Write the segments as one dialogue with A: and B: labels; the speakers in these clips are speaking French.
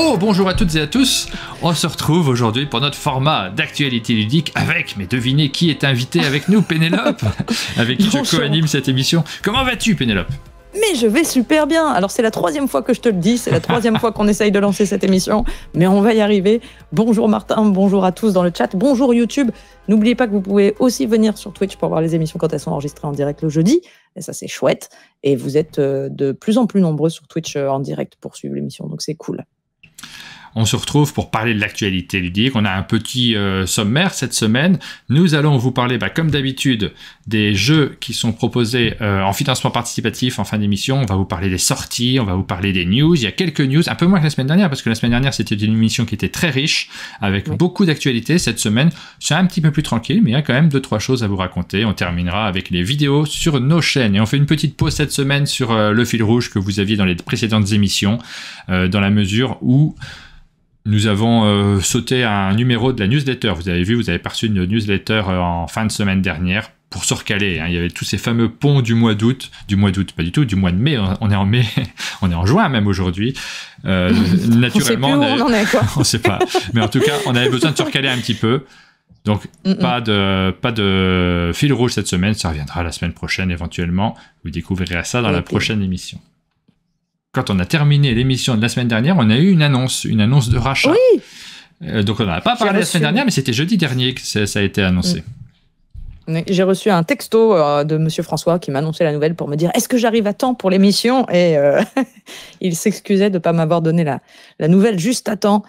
A: Oh, bonjour à toutes et à tous. On se retrouve aujourd'hui pour notre format d'actualité ludique avec, mais devinez qui est invité avec nous, Pénélope, avec qui je co-anime cette émission. Comment vas-tu, Pénélope ?
B: Mais je vais super bien. Alors c'est la 3e fois que je te le dis, c'est la 3e fois qu'on essaye de lancer cette émission, mais on va y arriver. Bonjour Martin, bonjour à tous dans le chat, bonjour YouTube. N'oubliez pas que vous pouvez aussi venir sur Twitch pour voir les émissions quand elles sont enregistrées en direct le jeudi, et ça c'est chouette. Et vous êtes de plus en plus nombreux sur Twitch en direct pour suivre l'émission, donc c'est cool.
A: On se retrouve pour parler de l'actualité ludique. On a un petit sommaire cette semaine. Nous allons vous parler, comme d'habitude, des jeux qui sont proposés en financement participatif en fin d'émission. On va vous parler des sorties, on va vous parler des news. Il y a quelques news, un peu moins que la semaine dernière, parce que la semaine dernière, c'était une émission qui était très riche, avec beaucoup d'actualités. Cette semaine, c'est un petit peu plus tranquille, mais il y a quand même 2-3 choses à vous raconter. On terminera avec les vidéos sur nos chaînes. Et on fait une petite pause cette semaine sur le fil rouge que vous aviez dans les précédentes émissions, dans la mesure où nous avons sauté un numéro de la newsletter. Vous avez vu, vous avez perçu une newsletter en fin de semaine dernière pour se recaler. Il y avait tous ces fameux ponts du mois d'août, pas du tout, du mois de mai. On est en mai, on est en juin même aujourd'hui. Naturellement, on sait pas. Mais en tout cas, on avait besoin de se recaler un petit peu. Donc, pas de fil rouge cette semaine. Ça reviendra la semaine prochaine éventuellement. Vous découvrirez ça dans la prochaine émission. Quand on a terminé l'émission de la semaine dernière, on a eu une annonce de rachat. Oui. Donc on n'en a pas parlé la semaine dernière, mais c'était jeudi dernier que ça a été annoncé.
B: J'ai reçu un texto de Monsieur François qui m'a annoncé la nouvelle pour me dire « Est-ce que j'arrive à temps pour l'émission ?» Et il s'excusait de ne pas m'avoir donné la nouvelle juste à temps.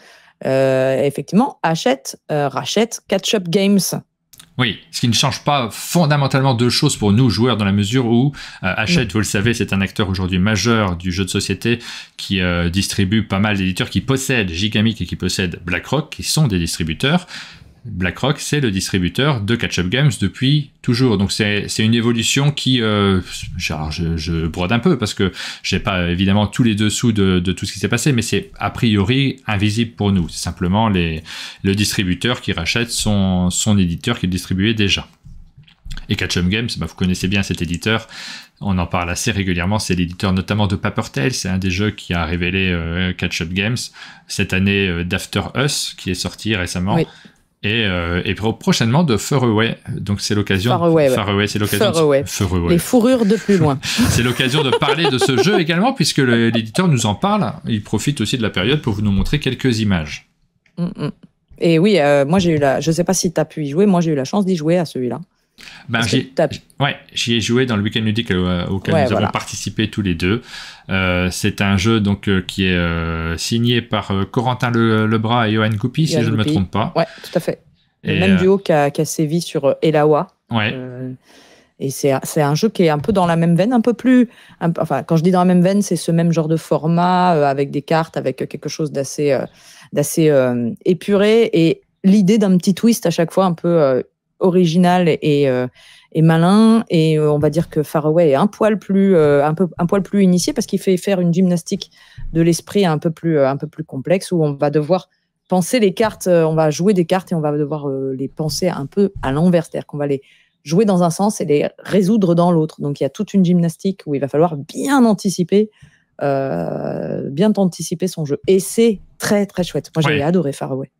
B: Effectivement, rachète Catch Up Games.
A: Oui, ce qui ne change pas fondamentalement deux choses pour nous, joueurs, dans la mesure où Hachette, vous le savez, c'est un acteur aujourd'hui majeur du jeu de société qui distribue pas mal d'éditeurs qui possèdent Gigamic et qui possèdent BlackRock, qui sont des distributeurs. BlackRock, c'est le distributeur de Catch Up Games depuis toujours. Donc c'est une évolution qui, je brode un peu parce que j'ai pas évidemment tous les dessous de tout ce qui s'est passé, mais c'est a priori invisible pour nous. C'est simplement le distributeur qui rachète son éditeur qu'il distribuait déjà. Et Catch Up Games, vous connaissez bien cet éditeur. On en parle assez régulièrement. C'est l'éditeur notamment de Paper Tale. C'est un des jeux qui a révélé Catch Up Games. Cette année, d'After Us, qui est sorti récemment. Oui. Et prochainement de Faraway. Donc c'est l'occasion. Faraway, c'est l'occasion. Faraway.
B: Les fourrures de plus loin.
A: C'est l'occasion de parler de ce jeu également, puisque l'éditeur nous en parle. Il profite aussi de la période pour nous montrer quelques images.
B: Et oui, moi j'ai eu je sais pas si tu as pu y jouer. Moi j'ai eu la chance d'y jouer à celui-là.
A: J'y ai joué dans le week-end ludique auquel nous avons participé tous les deux. C'est un jeu donc qui est signé par Corentin Lebras et Johan Goupy, si je ne me trompe pas.
B: Ouais, tout à fait. Le même duo qui a sévi sur Elawa.
A: Ouais.
B: Et c'est un jeu qui est un peu dans la même veine, enfin quand je dis dans la même veine, c'est ce même genre de format avec des cartes, avec quelque chose d'assez épuré et l'idée d'un petit twist à chaque fois un peu original et malin, et on va dire que Faraway est un poil plus initié parce qu'il fait faire une gymnastique de l'esprit un peu plus complexe où on va devoir penser les cartes, on va jouer des cartes et on va devoir les penser un peu à l'envers, c'est-à-dire qu'on va les jouer dans un sens et les résoudre dans l'autre. Donc il y a toute une gymnastique où il va falloir bien anticiper son jeu, et c'est très très chouette. Moi j'ai adoré Faraway.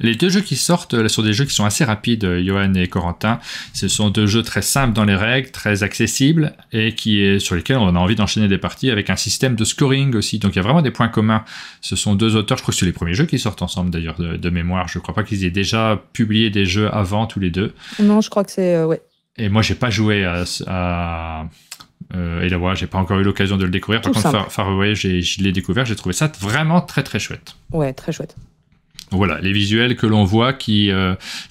A: Les deux jeux qui sortent sont des jeux qui sont assez rapides, Johan et Corentin. Ce sont deux jeux très simples dans les règles, très accessibles et sur lesquels on a envie d'enchaîner des parties avec un système de scoring aussi. Donc il y a vraiment des points communs. Ce sont deux auteurs, je crois que c'est les premiers jeux qui sortent ensemble d'ailleurs de mémoire. Je ne crois pas qu'ils aient déjà publié des jeux avant tous les deux.
B: Non, je crois que c'est... ouais.
A: Et moi j'ai pas joué à et là voilà, j'ai pas encore eu l'occasion de le découvrir. Par contre, Faraway, je l'ai découvert, j'ai trouvé ça vraiment très très chouette. Ouais, très chouette. Voilà, les visuels que l'on voit qui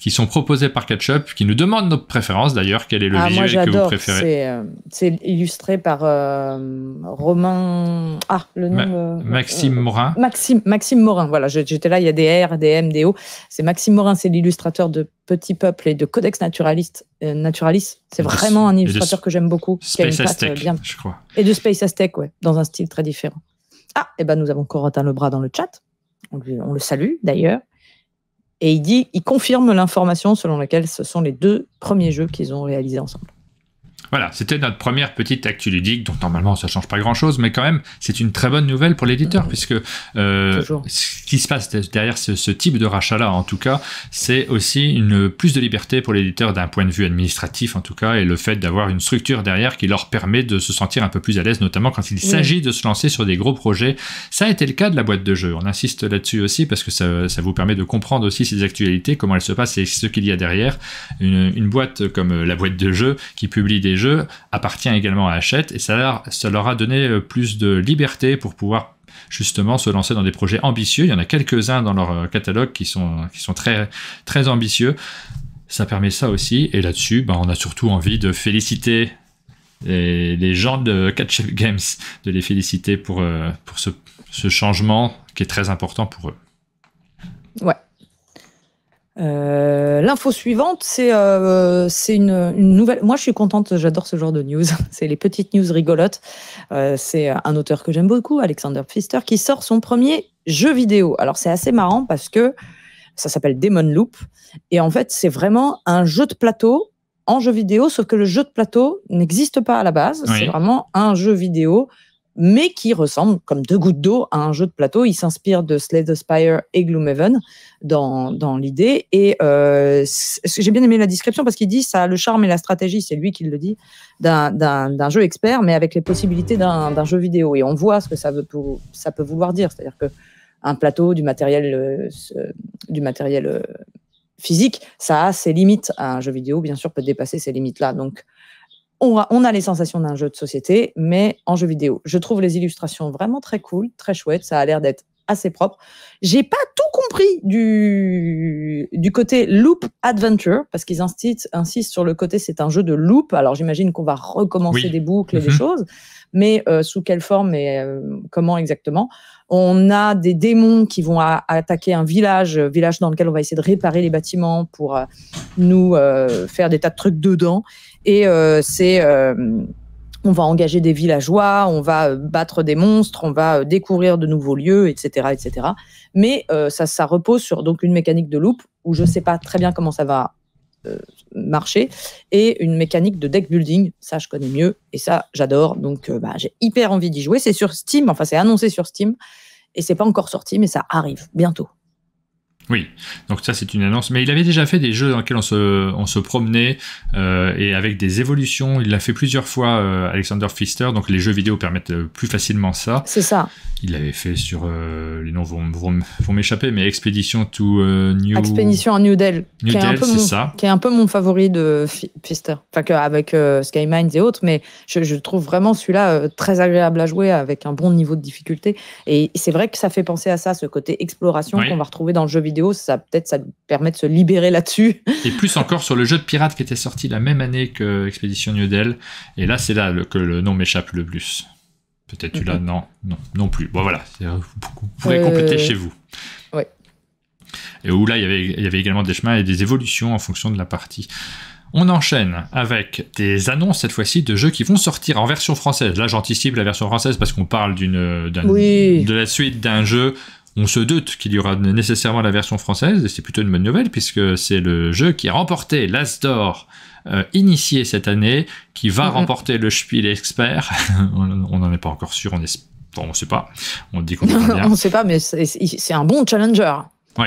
A: sont proposés par Catch Up, qui nous demandent notre préférence d'ailleurs. Quel est le visuel que vous préférez ?
B: C'est illustré par Romain... le nom...
A: Maxime Morin.
B: Maxime Morin, voilà, j'étais là, il y a des R, des M, des O. C'est Maxime Morin, c'est l'illustrateur de Petit Peuple et de Codex Naturalis. C'est vraiment un illustrateur que j'aime beaucoup.
A: Space Aztec, je crois.
B: Et de Space Aztec, ouais, dans un style très différent. Nous avons Corentin Lebras dans le chat. On le salue d'ailleurs, et il confirme l'information selon laquelle ce sont les 2 premiers jeux qu'ils ont réalisés ensemble.
A: Voilà, c'était notre première petite actu ludique, donc normalement ça change pas grand-chose, mais quand même c'est une très bonne nouvelle pour l'éditeur, puisque ce qui se passe derrière ce type de rachat-là, en tout cas, c'est aussi plus de liberté pour l'éditeur d'un point de vue administratif, en tout cas, et le fait d'avoir une structure derrière qui leur permet de se sentir un peu plus à l'aise, notamment quand il s'agit de se lancer sur des gros projets. Ça a été le cas de la boîte de jeu. On insiste là-dessus aussi parce que ça vous permet de comprendre aussi ces actualités, comment elles se passent et ce qu'il y a derrière. Une boîte comme la boîte de jeu qui publie des jeux appartient également à Hachette, et ça leur a donné plus de liberté pour pouvoir justement se lancer dans des projets ambitieux. Il y en a quelques-uns dans leur catalogue qui sont très, très ambitieux. Ça permet ça aussi, et là-dessus, on a surtout envie de féliciter les gens de Catch Up Games, de les féliciter pour ce changement qui est très important pour eux.
B: Ouais. L'info suivante, c'est une nouvelle. Moi, je suis contente, j'adore ce genre de news. C'est les petites news rigolotes. C'est un auteur que j'aime beaucoup, Alexander Pfister, qui sort son premier jeu vidéo. Alors, c'est assez marrant parce que ça s'appelle Demon Loop. Et en fait, c'est vraiment un jeu de plateau en jeu vidéo, sauf que le jeu de plateau n'existe pas à la base. Oui. C'est vraiment un jeu vidéo, mais qui ressemble comme deux gouttes d'eau à un jeu de plateau. Il s'inspire de Slay the Spire et Gloomhaven dans l'idée. Et j'ai bien aimé la description parce qu'il dit ça a le charme et la stratégie, c'est lui qui le dit, d'un jeu expert, mais avec les possibilités d'un jeu vidéo. Et on voit ce que ça peut vouloir dire. C'est-à-dire qu'un plateau, du matériel physique, ça a ses limites. Un jeu vidéo, bien sûr, peut dépasser ces limites-là. Donc, on a les sensations d'un jeu de société, mais en jeu vidéo. Je trouve les illustrations vraiment très cool, très chouettes. Ça a l'air d'être assez propre. J'ai pas tout compris du côté loop adventure, parce qu'ils insistent sur le côté c'est un jeu de loop. Alors j'imagine qu'on va recommencer des boucles et des choses, mais sous quelle forme et comment exactement. On a des démons qui vont attaquer un village dans lequel on va essayer de réparer les bâtiments pour nous faire des tas de trucs dedans. Et on va engager des villageois, on va battre des monstres, on va découvrir de nouveaux lieux, etc., etc. Mais ça repose sur donc une mécanique de loop où je sais pas très bien comment ça va marcher, et une mécanique de deck building, ça je connais mieux et ça j'adore, donc j'ai hyper envie d'y jouer. C'est sur Steam, enfin c'est annoncé sur Steam et c'est pas encore sorti, mais ça arrive bientôt.
A: Oui, donc ça c'est une annonce, mais il avait déjà fait des jeux dans lesquels on se promenait et avec des évolutions. Il l'a fait plusieurs fois, Alexander Pfister, donc les jeux vidéo permettent plus facilement ça.
B: C'est ça.
A: Il l'avait fait sur, les noms vont m'échapper, mais Expedition to
B: New Del,
A: qui est
B: un peu mon favori de Pfister, enfin avec Skymines et autres, mais je trouve vraiment celui-là très agréable à jouer avec un bon niveau de difficulté. Et c'est vrai que ça fait penser à ça, ce côté exploration qu'on va retrouver dans le jeu vidéo. Ça permet de se libérer là-dessus.
A: Et plus encore sur le jeu de pirate qui était sorti la même année que Expedition New Del. Et là, c'est là que le nom m'échappe le plus. Peut-être tu l'as, non plus. Bon voilà, vous pourrez compléter chez vous.
B: Oui.
A: Et où là, il y avait également des chemins et des évolutions en fonction de la partie. On enchaîne avec des annonces cette fois-ci de jeux qui vont sortir en version française. Là, j'anticipe la version française parce qu'on parle de la suite d'un jeu. On se doute qu'il y aura nécessairement la version française, et c'est plutôt une bonne nouvelle, puisque c'est le jeu qui a remporté l'As d'Or initié cette année, qui va remporter le Spiel Expert. On n'en est pas encore sûr, on ne sait pas. On dit qu'on verra bien.
B: On ne sait pas, mais c'est un bon challenger.
A: Oui,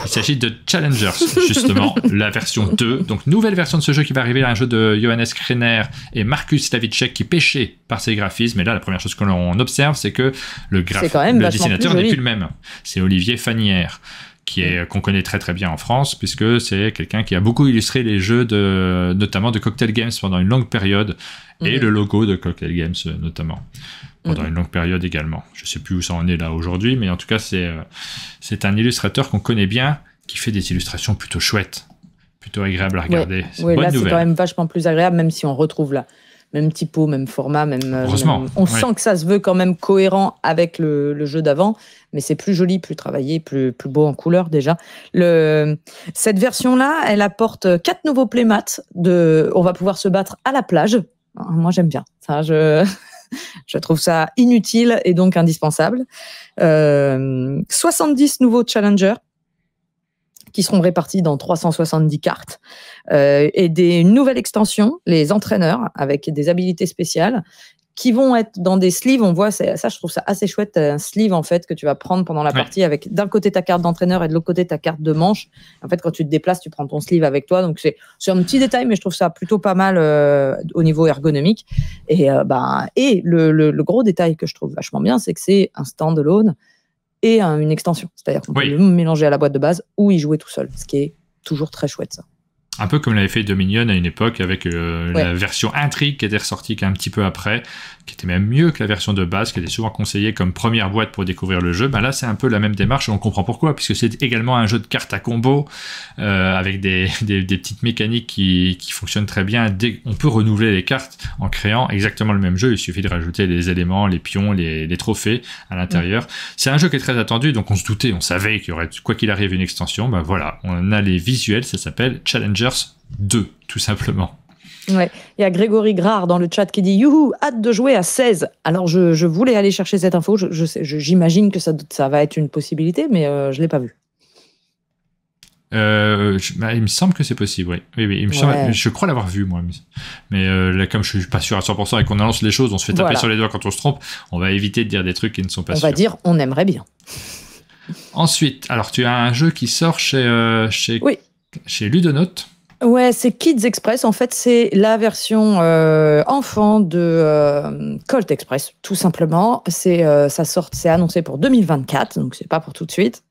A: il s'agit de Challengers, justement, la version 2. Donc, nouvelle version de ce jeu qui va arriver, un jeu de Johannes Krenner et Markus Stavicek qui pêchaient par ses graphismes. Et là, la première chose qu'on observe, c'est que le dessinateur n'est plus le même. C'est Olivier Fanière, qu'on connaît très très bien en France, puisque c'est quelqu'un qui a beaucoup illustré les jeux notamment de Cocktail Games pendant une longue période, et le logo de Cocktail Games notamment. Pendant une longue période également. Je ne sais plus où ça en est là aujourd'hui, mais en tout cas, c'est un illustrateur qu'on connaît bien, qui fait des illustrations plutôt chouettes, plutôt agréables à regarder.
B: Oui, là, c'est quand même vachement plus agréable, même si on retrouve la même typo, même format, on sent que ça se veut quand même cohérent avec le jeu d'avant, mais c'est plus joli, plus travaillé, plus beau en couleur déjà. Cette version-là, elle apporte 4 nouveaux playmats. On va pouvoir se battre à la plage. Moi, j'aime bien ça. Je trouve ça inutile et donc indispensable. 70 nouveaux challengers qui seront répartis dans 370 cartes, et des nouvelles extensions, les entraîneurs, avec des habilités spéciales, qui vont être dans des sleeves. On voit, ça, je trouve ça assez chouette, un sleeve en fait que tu vas prendre pendant la partie, avec d'un côté ta carte d'entraîneur et de l'autre côté ta carte de manche. En fait, quand tu te déplaces, tu prends ton sleeve avec toi. Donc c'est un petit détail, mais je trouve ça plutôt pas mal au niveau ergonomique. Et le gros détail que je trouve vachement bien, c'est que c'est un standalone et une extension. C'est-à-dire qu'on peut le mélanger à la boîte de base ou y jouer tout seul, ce qui est toujours très chouette, ça.
A: Un peu comme l'avait fait Dominion à une époque avec la version Intrigue qui était ressortie un petit peu après, qui était même mieux que la version de base, qui était souvent conseillée comme première boîte pour découvrir le jeu. Ben là, c'est un peu la même démarche et on comprend pourquoi, puisque c'est également un jeu de cartes à combo avec des petites mécaniques qui fonctionnent très bien. On peut renouveler les cartes en créant exactement le même jeu. Il suffit de rajouter les éléments, les pions, les trophées à l'intérieur. C'est un jeu qui est très attendu, donc on se doutait, on savait qu'il y aurait, quoi qu'il arrive, une extension. Ben voilà, on a les visuels, ça s'appelle Challengers 2, tout simplement.
B: Ouais, il y a Grégory Grard dans le chat qui dit « Youhou, hâte de jouer à 16 ». Alors, je voulais aller chercher cette info, j'imagine que ça va être une possibilité, mais je ne l'ai pas vu.
A: Il me semble que c'est possible, oui. Je crois l'avoir vu, moi. Mais là, comme je ne suis pas sûr à 100% et qu'on annonce les choses, on se fait taper sur les doigts quand on se trompe, on va éviter de dire des trucs qui ne sont pas sûrs.
B: On va dire « on aimerait bien ».
A: Ensuite, alors tu as un jeu qui sort chez Ludonote. Ouais,
B: c'est Kids Express. En fait, c'est la version enfant de Colt Express, tout simplement. C'est annoncé pour 2024, donc c'est pas pour tout de suite.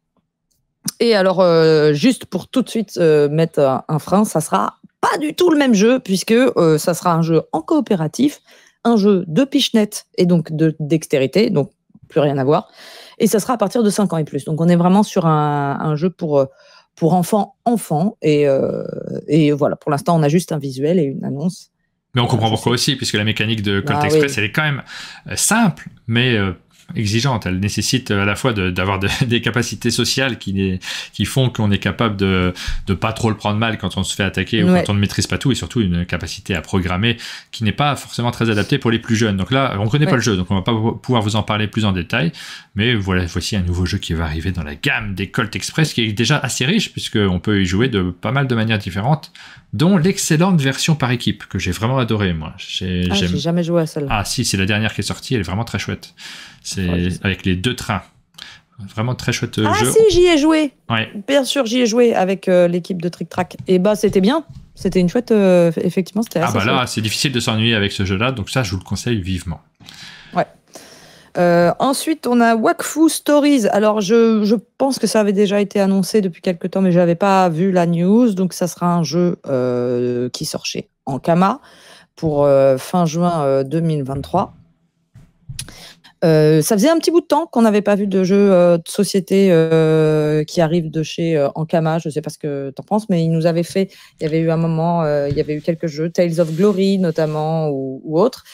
B: Et alors, juste pour tout de suite mettre un frein, ça sera pas du tout le même jeu, puisque ça sera un jeu en coopératif, un jeu de pichenette et donc de dextérité, donc plus rien à voir. Et ça sera à partir de 5 ans et plus. Donc, on est vraiment sur un jeu pour enfants. Et voilà, pour l'instant, on a juste un visuel et une annonce.
A: Mais on comprend pourquoi aussi, puisque la mécanique de Colt Express, elle est quand même simple, mais exigeante. Elle nécessite à la fois d'avoir des capacités sociales qui font qu'on est capable de pas trop le prendre mal quand on se fait attaquer ou quand on ne maîtrise pas tout, et surtout une capacité à programmer qui n'est pas forcément très adaptée pour les plus jeunes. Donc là, on ne connaît pas le jeu, donc on ne va pas pouvoir vous en parler plus en détail, mais voici un nouveau jeu qui va arriver dans la gamme des Colt Express, qui est déjà assez riche, puisqu'on peut y jouer de pas mal de manières différentes, dont l'excellente version par équipe, que j'ai vraiment adoré, moi. J'ai
B: jamais joué à celle-là.
A: Ah si, c'est la dernière qui est sortie, elle est vraiment très chouette. C'est avec les 2 trains. Vraiment très chouette jeu.
B: Ah si, j'y ai joué.
A: Ouais.
B: Bien sûr, j'y ai joué avec l'équipe de Trick Track. Et c'était bien. C'était une chouette... effectivement, c'était assez chouette.
A: Là, c'est difficile de s'ennuyer avec ce jeu-là, donc ça, je vous le conseille vivement.
B: Ouais. Ensuite, on a Wakfu Stories. Alors, je pense que ça avait déjà été annoncé depuis quelques temps, mais je n'avais pas vu la news. Donc, ça sera un jeu qui sort chez Ankama pour fin juin 2023. Ça faisait un petit bout de temps qu'on n'avait pas vu de jeu de société qui arrive de chez Ankama. Je ne sais pas ce que tu en penses, mais ils nous avaient fait... Il y avait eu un moment, il y avait eu quelques jeux, Tales of Glory notamment, ou autres.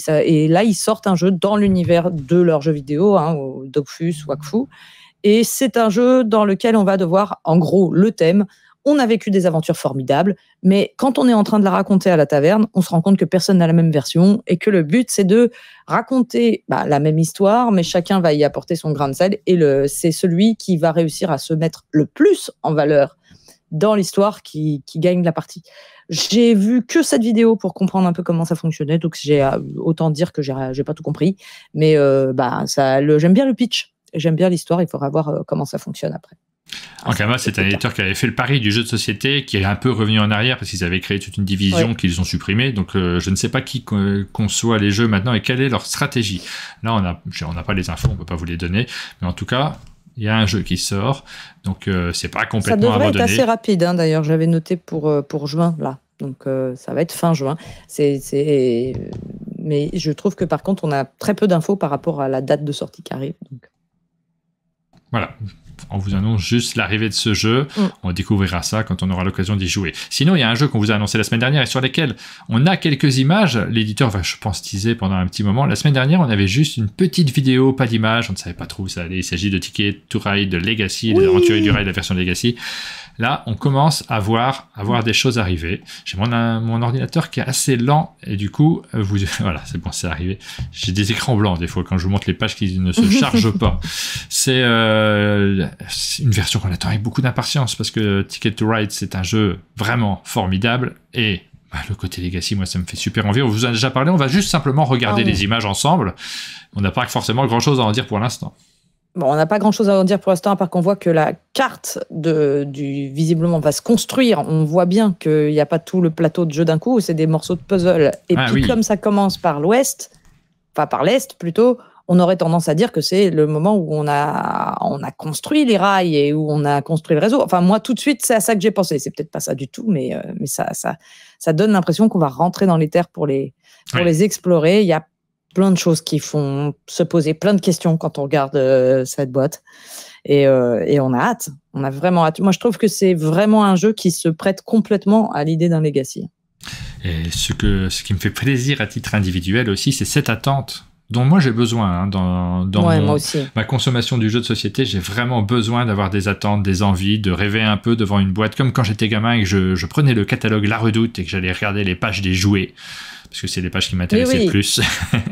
B: Et là, ils sortent un jeu dans l'univers de leurs jeux vidéo, Dogfus, Wakfu. Et c'est un jeu dans lequel on va devoir, en gros, le thème... On a vécu des aventures formidables, mais quand on est en train de la raconter à la taverne, on se rend compte que personne n'a la même version et que le but, c'est de raconter la même histoire, mais chacun va y apporter son grain de sel et c'est celui qui va réussir à se mettre le plus en valeur dans l'histoire qui gagne la partie. J'ai vu que cette vidéo pour comprendre un peu comment ça fonctionnait, donc j'ai autant dire que j'ai pas tout compris, mais j'aime bien le pitch, j'aime bien l'histoire, il faudra voir comment ça fonctionne après.
A: Ankama, c'est un éditeur qui avait fait le pari du jeu de société, qui est un peu revenu en arrière parce qu'ils avaient créé toute une division qu'ils ont supprimée. Donc, je ne sais pas qui conçoit les jeux maintenant et quelle est leur stratégie. Là, on n'a pas les infos, on ne peut pas vous les donner. Mais en tout cas, il y a un jeu qui sort. Donc, c'est pas complètement abandonné.
B: Ça devrait être assez rapide, d'ailleurs. J'avais noté pour juin, là. Donc, ça va être fin juin. Mais je trouve que, par contre, on a très peu d'infos par rapport à la date de sortie qui arrive. Donc.
A: Voilà. On vous annonce juste l'arrivée de ce jeu. On découvrira ça quand on aura l'occasion d'y jouer. Sinon, il y a un jeu qu'on vous a annoncé la semaine dernière et sur lequel on a quelques images. L'éditeur va, je pense, teaser pendant un petit moment. La semaine dernière, on avait juste une petite vidéo, pas d'image. On ne savait pas trop où ça allait. Il s'agit de Ticket to Ride Legacy, les aventuriers du rail, la version Legacy. Là, on commence à voir des choses arriver. J'ai mon ordinateur qui est assez lent et du coup, voilà, c'est bon, c'est arrivé. J'ai des écrans blancs des fois quand je vous montre les pages qui ne se chargent pas. C'est une version qu'on attend avec beaucoup d'impatience parce que Ticket to Ride, c'est un jeu vraiment formidable et le côté Legacy, moi, ça me fait super envie. On vous en a déjà parlé, on va juste simplement regarder les images ensemble. On n'a pas forcément grand-chose à en dire pour l'instant.
B: Bon, on n'a pas grand-chose à en dire pour l'instant, à part qu'on voit que la carte visiblement va se construire. On voit bien qu'il n'y a pas tout le plateau de jeu d'un coup, c'est des morceaux de puzzle. Et puis, comme ça commence par l'ouest, enfin par l'est plutôt, on aurait tendance à dire que c'est le moment où on a construit les rails et où on a construit le réseau. Enfin, moi, tout de suite, c'est à ça que j'ai pensé. C'est peut-être pas ça du tout, mais ça donne l'impression qu'on va rentrer dans les terres pour les explorer. Il y a plein de choses qui font se poser plein de questions quand on regarde cette boîte. Et on a hâte. On a vraiment hâte. Moi, je trouve que c'est vraiment un jeu qui se prête complètement à l'idée d'un Legacy.
A: Et ce qui me fait plaisir à titre individuel aussi, c'est cette attente dont moi j'ai besoin dans ma consommation du jeu de société. J'ai vraiment besoin d'avoir des attentes, des envies, de rêver un peu devant une boîte, comme quand j'étais gamin et que je prenais le catalogue La Redoute et que j'allais regarder les pages des jouets, parce que c'est les pages qui m'intéressaient le plus.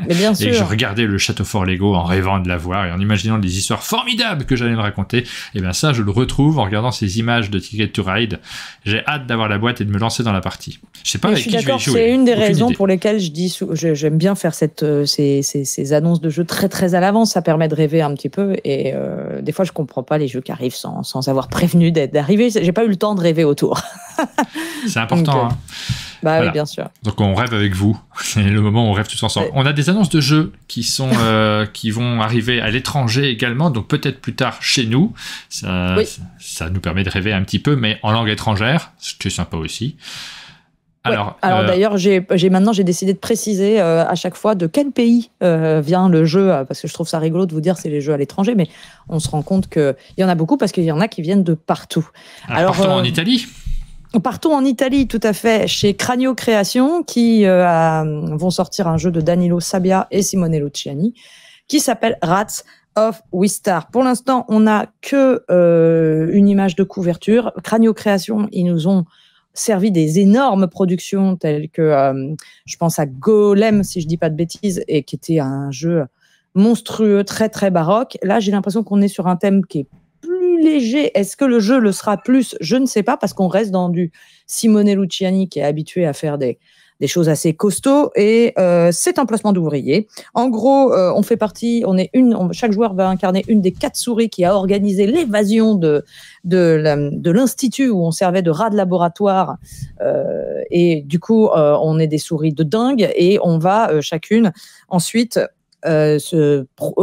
B: Mais bien sûr.
A: Et que je regardais le Château Fort Lego en rêvant de l'avoir et en imaginant les histoires formidables que j'allais me raconter. Et bien ça, je le retrouve en regardant ces images de Ticket to Ride. J'ai hâte d'avoir la boîte et de me lancer dans la partie. Je sais pas avec qui je vais y jouer.
B: C'est une des raisons pour lesquelles j'aime bien faire ces annonces de jeux très très à l'avance. Ça permet de rêver un petit peu. Et des fois, je comprends pas les jeux qui arrivent sans avoir prévenu d'arriver. J'ai pas eu le temps de rêver autour.
A: C'est important.
B: Donc, voilà. Oui, bien sûr.
A: Donc on rêve avec vous. C'est le moment où on rêve tous ensemble. On a des annonces de jeux qui vont arriver à l'étranger également, donc peut-être plus tard chez nous. Ça nous permet de rêver un petit peu, mais en langue étrangère, ce qui est sympa aussi.
B: Alors d'ailleurs, j'ai décidé de préciser à chaque fois de quel pays vient le jeu, parce que je trouve ça rigolo de vous dire c'est les jeux à l'étranger, mais on se rend compte qu'il y en a beaucoup parce qu'il y en a qui viennent de partout.
A: Alors partons en Italie.
B: Partons en Italie, tout à fait, chez Cranio Création, qui vont sortir un jeu de Danilo Sabbia et Simone Luciani, qui s'appelle Rats of Wistar. Pour l'instant, on n'a que une image de couverture. Cranio Création, ils nous ont servi des énormes productions telles que, je pense à Golem, si je dis pas de bêtises, et qui était un jeu monstrueux, très très baroque. Là, j'ai l'impression qu'on est sur un thème qui est plus léger. Est-ce que le jeu le sera plus? Je ne sais pas, parce qu'on reste dans du Simone Luciani qui est habitué à faire des choses assez costauds, et c'est un placement d'ouvrier. En gros, on fait partie, chaque joueur va incarner une des 4 souris qui a organisé l'évasion de l'institut où on servait de rat de laboratoire, et du coup, on est des souris de dingue, et on va chacune ensuite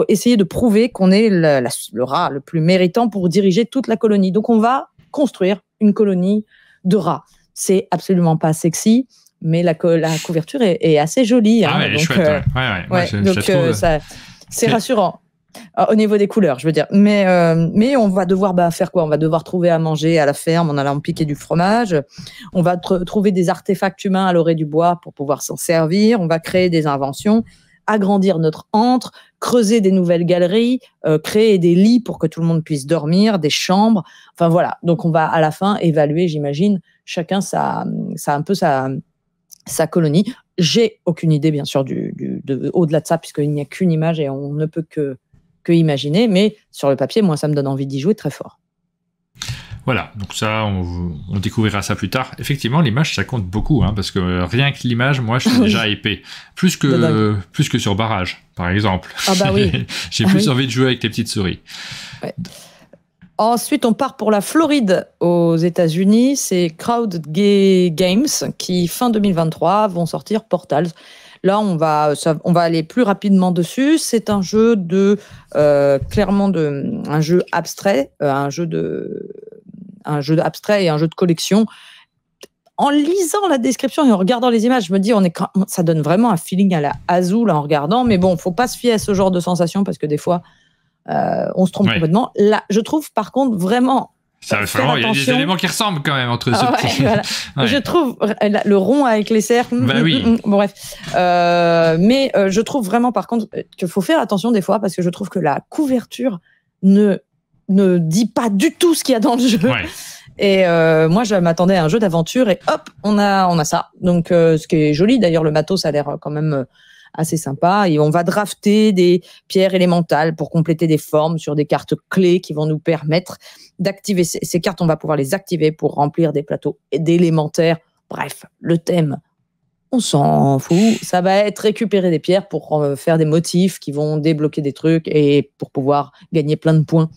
B: essayer de prouver qu'on est le rat le plus méritant pour diriger toute la colonie. Donc, on va construire une colonie de rats. C'est absolument pas sexy, mais la couverture est assez jolie.
A: Ah ouais, elle est chouette.
B: C'est rassurant. Au niveau des couleurs, je veux dire. Mais on va devoir faire quoi? On va devoir trouver à manger à la ferme en allant piquer du fromage. On va trouver des artefacts humains à l'orée du bois pour pouvoir s'en servir. On va créer des inventions, agrandir notre antre, creuser des nouvelles galeries, créer des lits pour que tout le monde puisse dormir, des chambres. Enfin voilà. Donc on va à la fin évaluer, j'imagine, chacun un peu sa colonie. J'ai aucune idée, bien sûr, au-delà de ça, puisqu'il n'y a qu'une image et on ne peut que imaginer. Mais sur le papier, moi, ça me donne envie d'y jouer très fort.
A: Voilà, donc ça, on découvrira ça plus tard. Effectivement, l'image, ça compte beaucoup, parce que rien que l'image, moi, je suis déjà hypé. Plus que sur Barrage, par exemple.
B: Ah bah oui.
A: J'ai plus envie de jouer avec les petites souris.
B: Ouais. Ensuite, on part pour la Floride aux États-Unis. C'est Crowd Games qui, fin 2023, vont sortir Portals. Là, on va aller plus rapidement dessus. C'est un jeu un jeu abstrait, un jeu abstrait et un jeu de collection. En lisant la description et en regardant les images, je me dis, ça donne vraiment un feeling à la Azul en regardant. Mais bon, faut pas se fier à ce genre de sensation parce que des fois, on se trompe complètement. Là, je trouve par contre vraiment.
A: Il y a des éléments qui ressemblent quand même entre ceux qui.
B: Voilà. Ouais. Je trouve le rond avec les cercles. Bon, bref. Mais je trouve vraiment par contre qu'il faut faire attention des fois parce que je trouve que la couverture ne ne dit pas du tout ce qu'il y a dans le jeu.
A: Ouais.
B: Et moi, je m'attendais à un jeu d'aventure et hop, on a ça. Donc, ce qui est joli, d'ailleurs, le matos a l'air quand même assez sympa. Et on va drafter des pierres élémentales pour compléter des formes sur des cartes clés qui vont nous permettre d'activer ces cartes. On va pouvoir les activer pour remplir des plateaux d'élémentaires. Bref, le thème, on s'en fout. Ça va être récupérer des pierres pour faire des motifs qui vont débloquer des trucs et pour pouvoir gagner plein de points.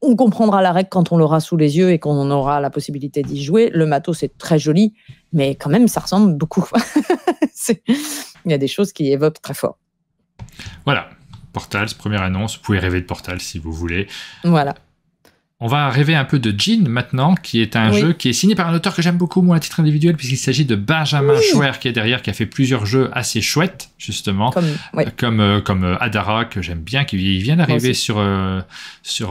B: On comprendra la règle quand on l'aura sous les yeux et qu'on aura la possibilité d'y jouer. Le matos, c'est très joli, mais quand même, ça ressemble beaucoup. Il y a des choses qui évoquent très fort.
A: Voilà, Portals, première annonce. Vous pouvez rêver de Portals si vous voulez.
B: Voilà.
A: On va rêver un peu de Djinn maintenant, qui est un jeu qui est signé par un auteur que j'aime beaucoup, moi, à titre individuel, puisqu'il s'agit de Benjamin Schwer, qui est derrière, qui a fait plusieurs jeux assez chouettes, justement, comme Adara, que j'aime bien, qui vient d'arriver sur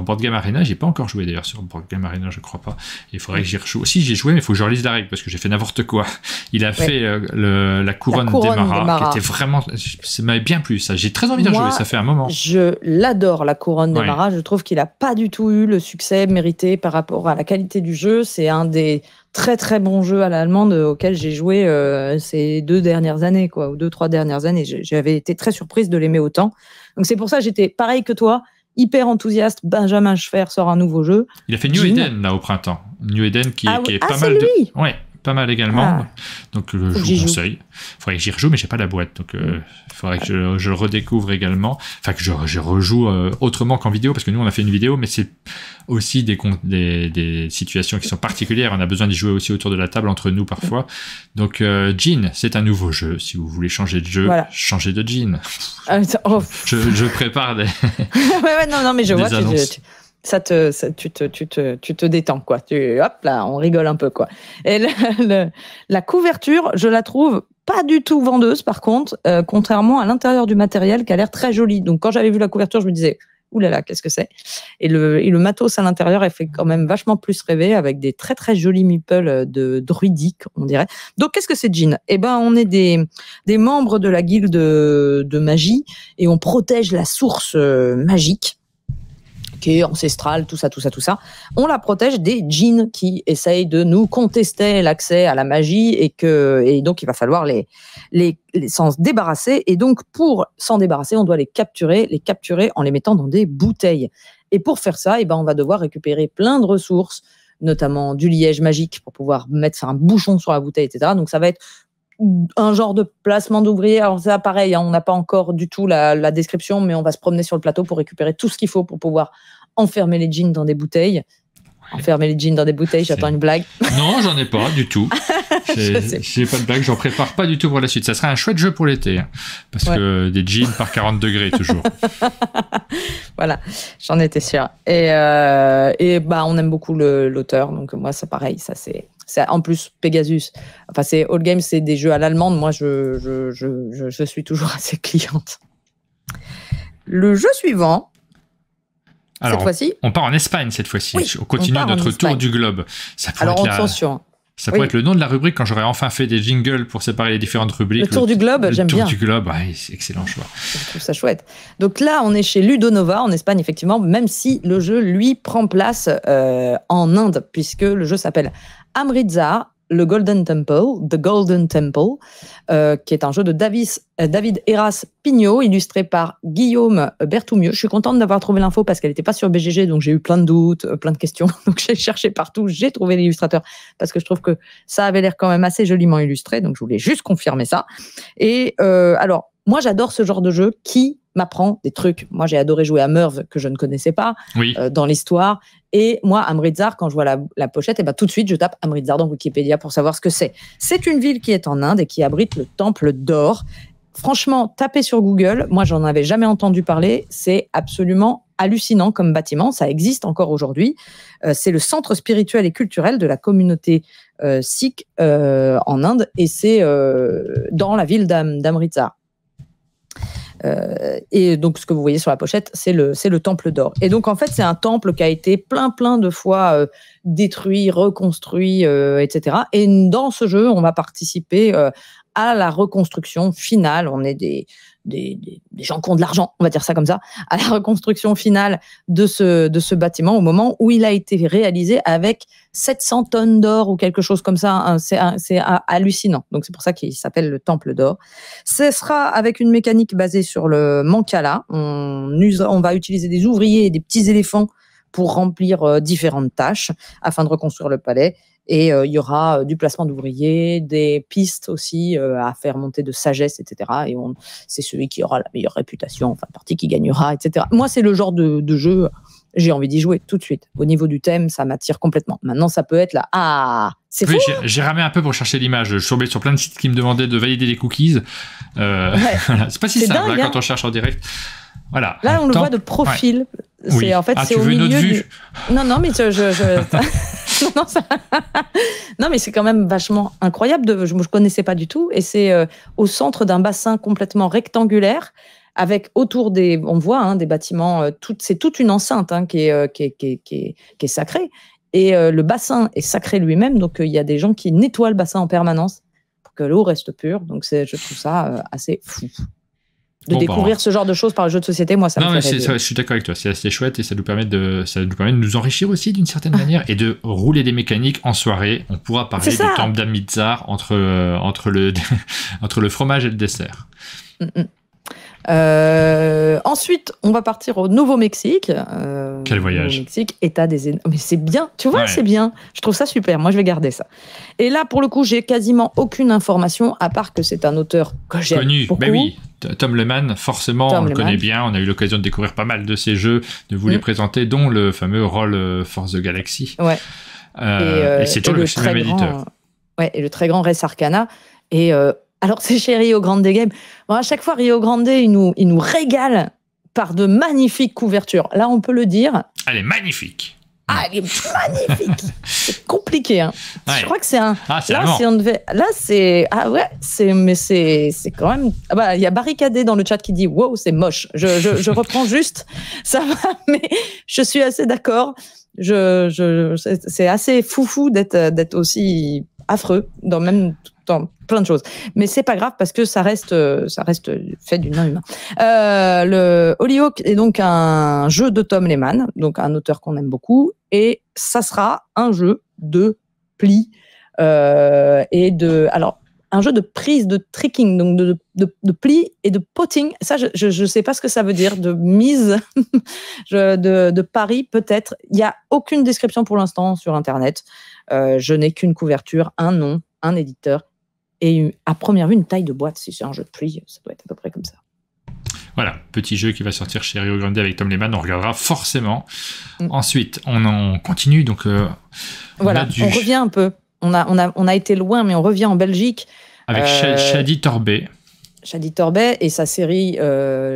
A: Board Game Arena. J'ai pas encore joué, d'ailleurs, sur Board Game Arena, je crois pas. Il faudrait que j'y rejoue. Si, j'ai joué, mais il faut que je relise la règle, parce que j'ai fait n'importe quoi. Il a fait la couronne d'Emara, qui était vraiment... Ça m'avait bien plu, ça. J'ai très envie de jouer, ça fait un moment.
B: Je l'adore, la couronne d'Emara. Je trouve qu'il a pas du tout eu le succès mérité par rapport à la qualité du jeu. C'est un des très très bons jeux à l'allemande auxquels j'ai joué ces 2 dernières années, quoi, ou 2-3 dernières années. J'avais été très surprise de l'aimer autant. Donc c'est pour ça que j'étais pareil que toi, hyper enthousiaste. Benjamin Schwer sort un nouveau jeu.
A: Il a fait New Eden là au printemps. New Eden qui est pas mal
B: lui.
A: Ouais. Pas mal également, donc je vous conseille. Il faudrait que j'y rejoue, mais j'ai pas la boîte, donc il faudrait que je le redécouvre également. Enfin, que je rejoue autrement qu'en vidéo, parce que nous on a fait une vidéo, mais c'est aussi des situations qui sont particulières. On a besoin d'y jouer aussi autour de la table entre nous parfois. Donc Djinn, c'est un nouveau jeu. Si vous voulez changer de jeu, changez de Djinn. Je prépare des.
B: non, mais je vois. Tu te détends, quoi. Hop là, on rigole un peu, quoi. Et la couverture, je la trouve pas du tout vendeuse, par contre, contrairement à l'intérieur du matériel qui a l'air très joli. Donc, quand j'avais vu la couverture, je me disais, oulala, qu'est-ce que c'est? Et le matos à l'intérieur, elle fait quand même vachement plus rêver avec des très très jolis meeples de druidique, on dirait. Donc, qu'est-ce que c'est Djinn? Eh ben, on est des membres de la guilde de magie et on protège la source magique, qui est ancestrale, tout ça. On la protège des djinns qui essayent de nous contester l'accès à la magie et donc il va falloir s'en débarrasser. Et donc pour s'en débarrasser, on doit les capturer en les mettant dans des bouteilles. Et pour faire ça, on va devoir récupérer plein de ressources, notamment du liège magique pour pouvoir mettre un bouchon sur la bouteille, etc. Donc ça va être un genre de placement d'ouvriers. Alors ça, pareil, on n'a pas encore du tout la description, mais on va se promener sur le plateau pour récupérer tout ce qu'il faut pour pouvoir enfermer les djinns dans des bouteilles. Enfermer les djinns dans des bouteilles, j'attends une blague.
A: Non, j'en ai pas du tout. J'ai pas de blague, j'en prépare pas du tout pour la suite. Ça serait un chouette jeu pour l'été, hein, parce que des djinns par 40 degrés toujours.
B: Voilà, j'en étais sûre. Et on aime beaucoup l'auteur, donc moi c'est pareil, ça c'est en plus Pegasus. Enfin c'est All Games, c'est des jeux à l'allemande. Moi je suis toujours assez cliente. Le jeu suivant.
A: Alors,
B: cette fois-ci,
A: on part en Espagne cette fois-ci.
B: Oui,
A: on continue notre tour du globe. Ça pourrait être le nom de la rubrique quand j'aurai enfin fait des jingles pour séparer les différentes rubriques.
B: Le tour du globe, j'aime bien.
A: Le tour du globe, c'est excellent choix.
B: Je trouve ça chouette. Donc là, on est chez Ludonova en Espagne, effectivement, même si le jeu, lui, prend place en Inde, puisque le jeu s'appelle Amritsar, The Golden Temple, qui est un jeu de David Heras Pignot, illustré par Guillaume Berthoumieux. Je suis contente d'avoir trouvé l'info parce qu'elle n'était pas sur BGG, donc j'ai eu plein de doutes, plein de questions. Donc j'ai cherché partout, j'ai trouvé l'illustrateur parce que je trouve que ça avait l'air quand même assez joliment illustré, donc je voulais juste confirmer ça. Et alors, moi j'adore ce genre de jeu qui m'apprend des trucs. Moi, j'ai adoré jouer à Merv, que je ne connaissais pas, dans l'histoire. Et moi, Amritsar, quand je vois la pochette, tout de suite, je tape Amritsar dans Wikipédia pour savoir ce que c'est. C'est une ville qui est en Inde et qui abrite le temple d'or. Franchement, tapez sur Google. Moi, j'en avais jamais entendu parler. C'est absolument hallucinant comme bâtiment. Ça existe encore aujourd'hui. C'est le centre spirituel et culturel de la communauté sikh en Inde. Et c'est dans la ville d'Amritsar. Et donc, ce que vous voyez sur la pochette, c'est le temple d'or. Et donc, en fait, c'est un temple qui a été plein de fois détruit, reconstruit, etc. Et dans ce jeu, on va participer à la reconstruction finale. On est des gens qui ont de l'argent, on va dire ça comme ça, à la reconstruction finale de ce bâtiment au moment où il a été réalisé avec 700 tonnes d'or ou quelque chose comme ça. C'est hallucinant. Donc, c'est pour ça qu'il s'appelle le Temple d'or. Ce sera avec une mécanique basée sur le Mancala. On va utiliser des ouvriers et des petits éléphants pour remplir différentes tâches afin de reconstruire le palais. Et il y aura du placement d'ouvriers, des pistes aussi à faire monter de sagesse, etc. Et c'est celui qui aura la meilleure réputation, enfin, partie qui gagnera, etc. Moi, c'est le genre de jeu, j'ai envie d'y jouer tout de suite. Au niveau du thème, ça m'attire complètement. Maintenant, ça peut être là, c'est fou.
A: J'ai ramé un peu pour chercher l'image. Je suis tombé sur plein de sites qui me demandaient de valider des cookies. Voilà. C'est pas si simple dingue, quand on cherche en direct. Voilà.
B: Là, on le voit de profil.
A: Ouais. Oui.
B: En fait, c'est
A: tu veux une autre vue
B: Non, mais non, mais c'est quand même vachement incroyable. Je ne connaissais pas du tout. Et c'est au centre d'un bassin complètement rectangulaire, avec autour on voit des bâtiments. C'est toute une enceinte qui est sacrée. Et le bassin est sacré lui-même. Donc, il y a des gens qui nettoient le bassin en permanence pour que l'eau reste pure. Donc, je trouve ça assez fou. De découvrir ce genre de choses par le jeu de société, moi, ça me fait rêver.
A: Je suis d'accord avec toi, c'est assez chouette et ça nous permet de nous enrichir aussi d'une certaine manière et de rouler des mécaniques en soirée. On pourra parler du temple d'Amizar entre le fromage et le dessert.
B: Ensuite, on va partir au Nouveau-Mexique.
A: Quel voyage!
B: Nouveau-Mexique, État des... Mais c'est bien, tu vois, c'est bien. Je trouve ça super. Moi, je vais garder ça. Et là, pour le coup, j'ai quasiment aucune information, à part que c'est un auteur que j'aime beaucoup.
A: Ben oui, Tom Lehmann, forcément, on le connaît bien. On a eu l'occasion de découvrir pas mal de ses jeux, de vous les présenter, dont le fameux Roll for the Galaxy.
B: Ouais.
A: Et c'est toujours le même éditeur.
B: Ouais, et le très grand Res Arcana. Et alors, c'est chez Rio Grande Game. Bon, à chaque fois, Rio Grande, il nous régale par de magnifiques couvertures. Là, on peut le dire.
A: Elle est magnifique.
B: Elle est magnifique. C'est compliqué, hein. Ouais. Je crois que c'est un.
A: C'est
B: là,
A: allemand.
B: si on devait. Là, c'est. Mais c'est quand même. Il y a Barricadé dans le chat qui dit wow, c'est moche. Je reprends juste. Ça va, mais je suis assez d'accord. C'est assez foufou d'être aussi affreux dans plein de choses, mais c'est pas grave parce que ça reste fait du non humain. Le Hollyhock est donc un jeu de Tom Lehmann, donc un auteur qu'on aime beaucoup, et ça sera un jeu de pli alors un jeu de prise de tricking, donc de pli et de potting. Ça, je sais pas ce que ça veut dire, de mise, de pari peut-être. Il y a aucune description pour l'instant sur Internet. Je n'ai qu'une couverture, un nom, un éditeur. Et à première vue, une taille de boîte, si c'est un jeu de pli, ça doit être à peu près comme ça.
A: Voilà, petit jeu qui va sortir chez Rio Grande avec Tom Lehmann, on regardera forcément. Ensuite, on continue, donc...
B: on revient un peu. On a été loin, mais on revient en Belgique.
A: Avec Shadi Torbet.
B: Shadi Torbet et sa série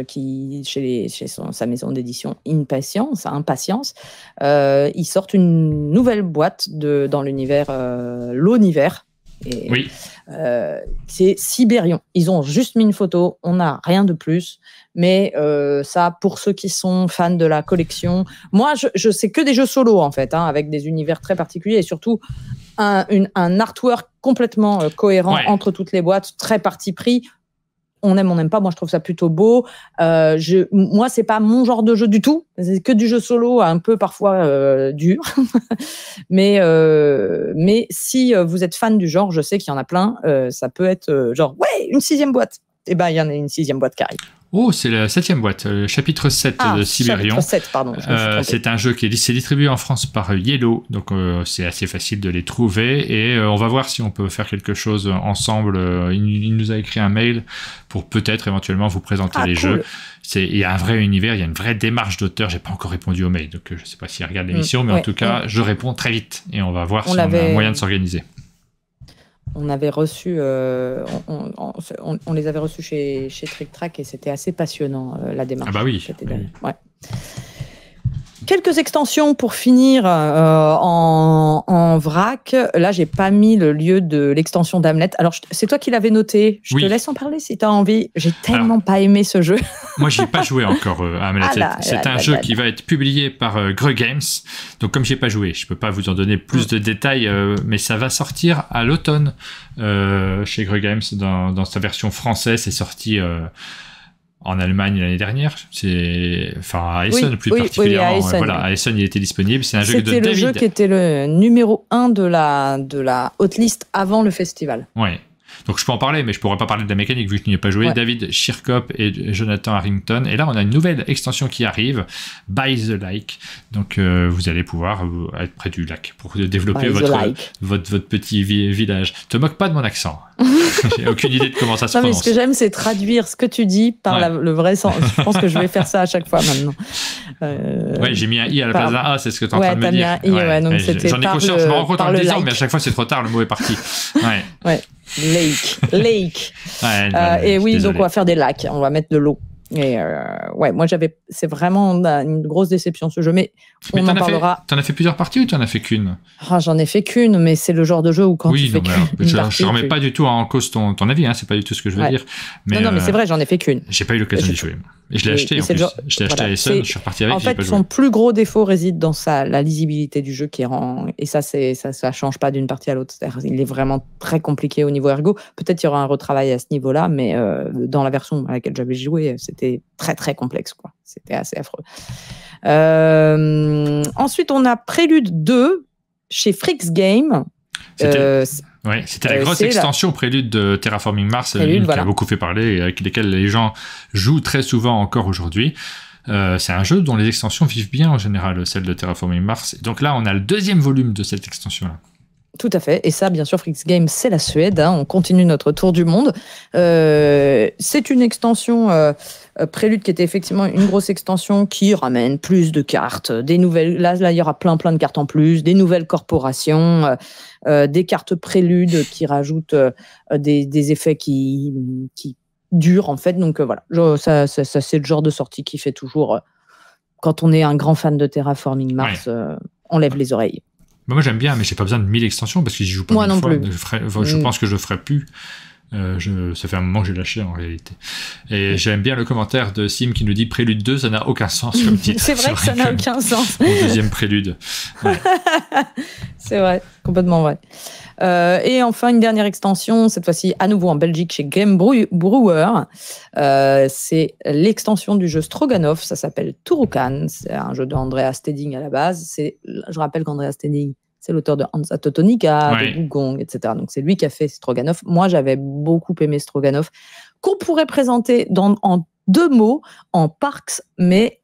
B: qui, chez sa maison d'édition Impatience, ils sortent une nouvelle boîte dans l'univers, l'univers.
A: Oui.
B: C'est Sibérion. Ils ont juste mis une photo, on n'a rien de plus, mais ça, pour ceux qui sont fans de la collection, moi je sais que des jeux solo en fait, avec des univers très particuliers et surtout un artwork complètement cohérent entre toutes les boîtes, très parti pris. On aime, on n'aime pas. Moi, je trouve ça plutôt beau. Moi, c'est pas mon genre de jeu du tout. C'est que du jeu solo, un peu parfois dur. mais si vous êtes fan du genre, je sais qu'il y en a plein. Ça peut être une 6e boîte. Eh ben, il y en a une 6e boîte qui arrive.
A: Oh, c'est la 7e boîte, chapitre 7 de Sibérion.
B: Chapitre 7, pardon.
A: C'est un jeu qui est distribué en France par Yellow, donc c'est assez facile de les trouver et on va voir si on peut faire quelque chose ensemble. Il nous a écrit un mail pour peut-être éventuellement vous présenter les jeux. Il y a un vrai univers, il y a une vraie démarche d'auteur. J'ai pas encore répondu au mail, donc je sais pas s'il regarde l'émission, mais en tout cas, je réponds très vite et on va voir si on a un moyen de s'organiser.
B: On avait reçu, on les avait reçus chez Trick Track et c'était assez passionnant la démarche.
A: Ah bah oui.
B: Ouais. Quelques extensions pour finir en vrac. Là, j'ai pas mis le lieu de l'extension d'Hamlet. Alors, c'est toi qui l'avais noté. Je te laisse en parler si tu as envie. J'ai tellement pas aimé ce jeu.
A: Moi, j'y ai pas joué encore à Hamlet. C'est un jeu qui va être publié par Greux Games. Donc, comme j'ai pas joué, je peux pas vous en donner plus de détails, mais ça va sortir à l'automne chez Greux Games dans sa version française. C'est sorti en Allemagne l'année dernière, à Essen plus particulièrement.
B: Oui, à Essen,
A: à Essen, il était disponible. C'est un jeu de David.
B: C'était le jeu qui était le numéro 1 de la hotlist avant le festival.
A: Ouais. Donc je peux en parler, mais je pourrais pas parler de la mécanique vu que je n'y ai pas joué. Ouais. David Shirkop et Jonathan Harrington. Et là, on a une nouvelle extension qui arrive, By the Lake. Donc vous allez pouvoir être près du lac pour développer votre petit village. Te moque pas de mon accent. J'ai aucune idée de comment ça se prononce.
B: Mais ce que j'aime, c'est traduire ce que tu dis par le vrai sens. Je pense que je vais faire ça à chaque fois maintenant.
A: Oui, j'ai mis un i à la place d'un a, c'est ce que tu es en train de me dire.
B: Mis un i, donc
A: j'en ai conscience, je me rends compte en le disant, mais à chaque fois c'est trop tard, le mot est parti.
B: Ouais. Lake. Et oui, désolé. Donc on va faire des lacs, on va mettre de l'eau. Et moi c'est vraiment une grosse déception ce jeu, mais on en parlera.
A: T'en as fait plusieurs parties ou t'en as fait qu'une?
B: J'en ai fait qu'une, mais c'est le genre de jeu où quand tu fais qu'une partie,
A: je remets pas du tout en cause ton avis, hein, c'est pas du tout ce que je veux dire. Mais
B: non, mais c'est vrai, j'en ai fait qu'une.
A: J'ai pas eu l'occasion d'y jouer. Et je l'ai acheté en plus. Je l'ai acheté à Essen, je suis reparti avec.
B: En fait, son plus gros défaut réside dans la lisibilité du jeu qui rend. Et ça change pas d'une partie à l'autre. Il est vraiment très compliqué au niveau ergo. Peut-être qu'il y aura un retravail à ce niveau-là, mais dans la version à laquelle j'avais joué, c'était très très complexe, quoi. C'était assez affreux. Ensuite, on a Prélude 2 chez Frix Game.
A: C'était la grosse extension Prélude de Terraforming Mars, qui a beaucoup fait parler et avec lesquelles les gens jouent très souvent encore aujourd'hui. C'est un jeu dont les extensions vivent bien en général, celle de Terraforming Mars. Et donc là, on a le deuxième volume de cette extension-là.
B: Tout à fait. Et ça, bien sûr, Frix Games, c'est la Suède. On continue notre tour du monde. C'est une extension Prélude qui était effectivement une grosse extension qui ramène plus de cartes, des nouvelles. Là, il y aura plein de cartes en plus, des nouvelles corporations, des cartes Prélude qui rajoutent des effets qui durent en fait. Donc voilà, ça c'est le genre de sortie qui fait toujours. Quand on est un grand fan de Terraforming Mars, on lève les oreilles.
A: Moi j'aime bien, mais j'ai pas besoin de 1000 extensions parce que j'y joue pas une fois. Je pense que je le ferai plus. Ça fait un moment que j'ai lâché en réalité. Et j'aime bien le commentaire de Sim qui nous dit Prélude 2, ça n'a aucun sens comme titre.
B: C'est vrai que ça n'a aucun sens.
A: Mon deuxième prélude. Ouais.
B: C'est vrai, complètement vrai. Et enfin, une dernière extension, cette fois-ci à nouveau en Belgique chez Game Brewer. C'est l'extension du jeu Stroganov, ça s'appelle Turukan. C'est un jeu d'Andreas Steding à la base. Je rappelle qu'Andreas Steding, c'est l'auteur de Hansa Teutonica, de Wukong, etc. Donc c'est lui qui a fait Stroganov. Moi, j'avais beaucoup aimé Stroganov, qu'on pourrait présenter en 2 mots, en Parks, mais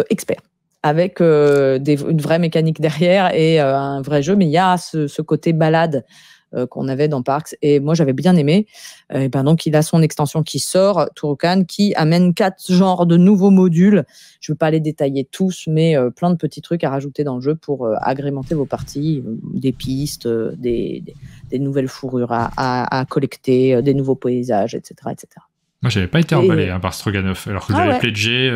B: expert, avec une vraie mécanique derrière et un vrai jeu. Mais il y a ce côté balade qu'on avait dans Parks, et moi j'avais bien aimé. Et donc il a son extension qui sort, Turukan, qui amène 4 genres de nouveaux modules. Je ne veux pas les détailler tous, mais plein de petits trucs à rajouter dans le jeu pour agrémenter vos parties, des pistes, des nouvelles fourrures à collecter, des nouveaux paysages, etc., etc.
A: Moi, j'avais pas été emballé par Stroganov, alors que j'avais pledgé,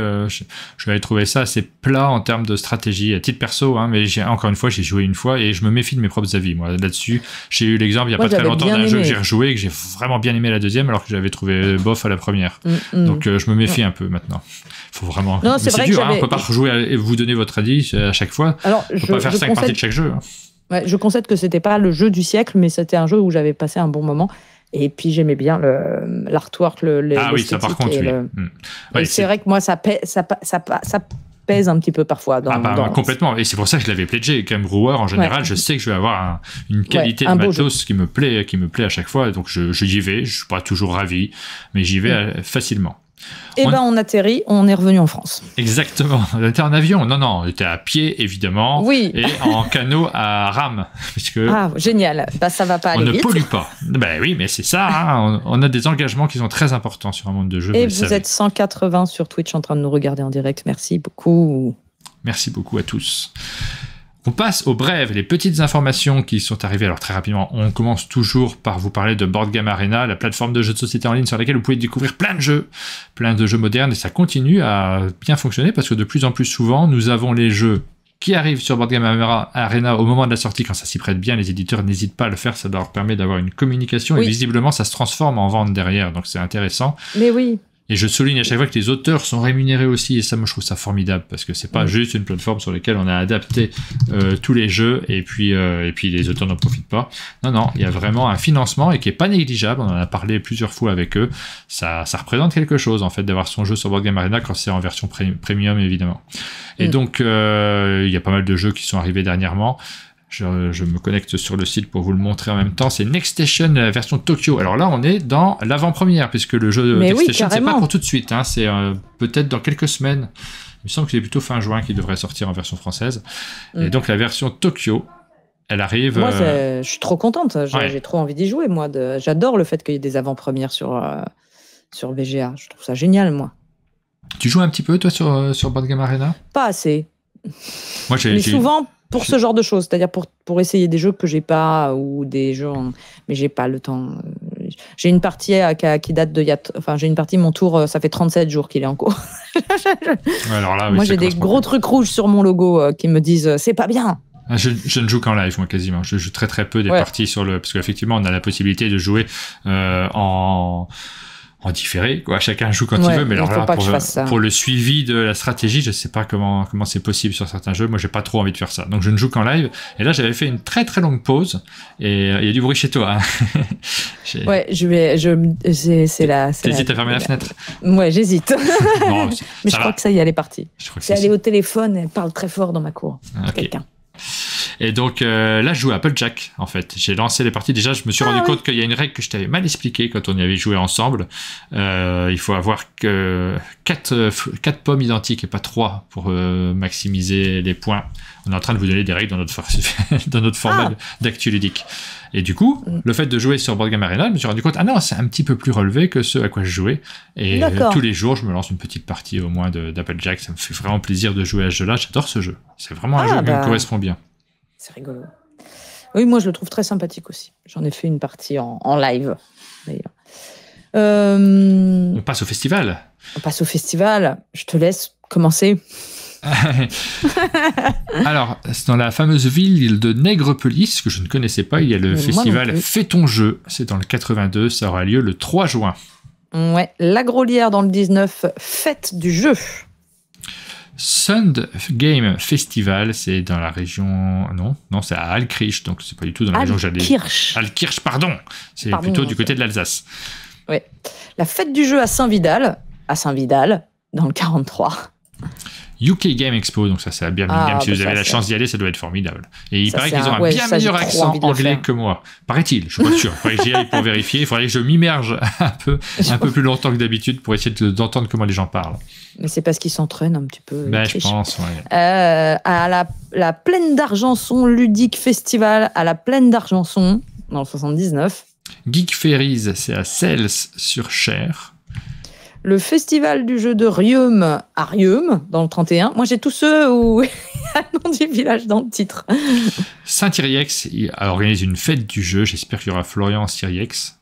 A: je avais trouvé ça assez plat en termes de stratégie, à titre perso, hein, mais encore une fois, j'ai joué une fois et je me méfie de mes propres avis. Moi, là-dessus, j'ai eu l'exemple il y a pas très longtemps d'un jeu que j'ai rejoué et que j'ai vraiment bien aimé la deuxième, alors que j'avais trouvé bof à la première. Donc, je me méfie un peu maintenant. Faut vraiment. Non, c'est dur, hein, on peut pas rejouer et vous donner votre avis à chaque fois. Alors, on peut pas faire 5 parties de chaque jeu. Hein.
B: Ouais, je concède que c'était pas le jeu du siècle, mais c'était un jeu où j'avais passé un bon moment. Et puis j'aimais bien l'artwork,
A: ça par contre, oui.
B: C'est vrai que moi, ça pèse un petit peu parfois.
A: Complètement. Et c'est pour ça que je l'avais pledgé. Game Brewer, en général, je sais que je vais avoir une qualité de matos qui me plaît à chaque fois. Donc j'y vais. Je suis pas toujours ravi, mais j'y vais facilement.
B: Et on atterrit, on est revenu en France.
A: Exactement. On était en avion. Non, on était à pied, évidemment.
B: Oui.
A: Et en canot à rame. Puisque
B: génial. Ça va pas aller vite.
A: On ne pollue pas. Oui, mais c'est ça. Hein. On a des engagements qui sont très importants sur un monde de jeu.
B: Et vous êtes 180 sur Twitch en train de nous regarder en direct. Merci beaucoup.
A: Merci beaucoup à tous. On passe aux brèves, les petites informations qui sont arrivées. Alors très rapidement, on commence toujours par vous parler de Board Game Arena, la plateforme de jeux de société en ligne sur laquelle vous pouvez découvrir plein de jeux modernes, et ça continue à bien fonctionner parce que de plus en plus souvent, nous avons les jeux qui arrive sur Board Game Arena au moment de la sortie, quand ça s'y prête bien, les éditeurs n'hésitent pas à le faire, ça leur permet d'avoir une communication, et visiblement ça se transforme en vente derrière, donc c'est intéressant.
B: Mais oui.
A: Et je souligne à chaque fois que les auteurs sont rémunérés aussi, et ça, moi, je trouve ça formidable, parce que c'est pas juste une plateforme sur laquelle on a adapté tous les jeux, et puis les auteurs n'en profitent pas. Non, il y a vraiment un financement, et qui est pas négligeable, on en a parlé plusieurs fois avec eux, ça représente quelque chose, en fait, d'avoir son jeu sur Board Game Arena quand c'est en version premium, évidemment. Et donc, il y a pas mal de jeux qui sont arrivés dernièrement. Je me connecte sur le site pour vous le montrer en même temps. C'est Next Station, la version Tokyo. Alors là, on est dans l'avant-première, puisque le jeu Next Station, c'est pas pour tout de suite. Hein, c'est peut-être dans quelques semaines. Il me semble que c'est plutôt fin juin qu'il devrait sortir en version française. Et donc, la version Tokyo, elle arrive...
B: Moi, je suis trop contente. J'ai trop envie d'y jouer, moi. J'adore le fait qu'il y ait des avant-premières sur VGA. Je trouve ça génial, moi.
A: Tu joues un petit peu, toi, sur Board Game Arena ?
B: Pas assez.
A: Moi,
B: Mais souvent... Pour ce genre de choses, c'est-à-dire pour essayer des jeux que j'ai pas ou des jeux, mais j'ai pas le temps. J'ai une partie qui date j'ai une partie, mon tour, ça fait 37 jours qu'il est en cours.
A: Alors là,
B: moi, j'ai des gros trucs rouges sur mon logo qui me disent c'est pas bien.
A: Je ne joue qu'en live, moi, quasiment. Je joue très très peu des parties parce qu'effectivement, on a la possibilité de jouer en différé, quoi. Chacun joue quand il veut, mais alors là, pour le suivi de la stratégie, je sais pas comment c'est possible sur certains jeux. Moi, j'ai pas trop envie de faire ça. Donc, je ne joue qu'en live. Et là, j'avais fait une très très longue pause. Et il y a du bruit chez toi. Hein.
B: Ouais, c'est là.
A: T'hésites à fermer la fenêtre?
B: Ouais, j'hésite.
A: Non,
B: mais je crois que ça y est, elle est partie. C'est allée au téléphone, elle parle très fort dans ma cour. Quelqu'un.
A: Et donc là, je jouais à Applejack, en fait. J'ai lancé les parties. Déjà, je me suis rendu compte qu'il y a une règle que je t'avais mal expliquée quand on y avait joué ensemble. Il faut avoir que 4 pommes identiques et pas 3 pour maximiser les points. On est en train de vous donner des règles dans notre format d'actu ludique. Et du coup, le fait de jouer sur Board Game Arena, je me suis rendu compte, non, c'est un petit peu plus relevé que ce à quoi je jouais. Et tous les jours, je me lance une petite partie au moins d'Applejack. Ça me fait vraiment plaisir de jouer à ce jeu-là. J'adore ce jeu. C'est vraiment un jeu qui me correspond bien.
B: C'est rigolo. Oui, moi, je le trouve très sympathique aussi. J'en ai fait une partie en live, d'ailleurs.
A: On passe au festival.
B: Je te laisse commencer.
A: Alors, c'est dans la fameuse ville de Nègrepelisse, que je ne connaissais pas. Il y a le festival Fais ton jeu. C'est dans le 82. Ça aura lieu le 3 juin.
B: Ouais, la Grolière dans le 19. Fête du jeu.
A: Sund Game Festival, c'est dans la région... Non, c'est à Altkirch, donc c'est pas du tout dans la région que j'allais... Altkirch, pardon. C'est plutôt du côté de l'Alsace.
B: Oui. La fête du jeu à Saint-Vidal, dans le 43.
A: UK Game Expo, donc ça c'est à Birmingham. Si vous avez la chance d'y aller, ça doit être formidable. Et il paraît qu'ils ont un bien meilleur accent anglais que moi. Paraît-il, je suis pas sûr. Il faudrait que j'y aille pour vérifier. Il faudrait que je m'immerge un peu plus longtemps que d'habitude pour essayer d'entendre comment les gens parlent.
B: Mais c'est parce qu'ils s'entraînent un petit peu.
A: Je pense, ouais.
B: À la Plaine d'Argenson Ludique Festival, à la Plaine d'Argenson, dans le 79.
A: Geek Ferries, c'est à Celles-sur-Cher.
B: Le festival du jeu de Riom à Riom, dans le 31. Moi, j'ai tous ceux où il y a le nom du village dans le titre.
A: Saint-Iriex organise une fête du jeu. J'espère qu'il y aura Florian Siriex.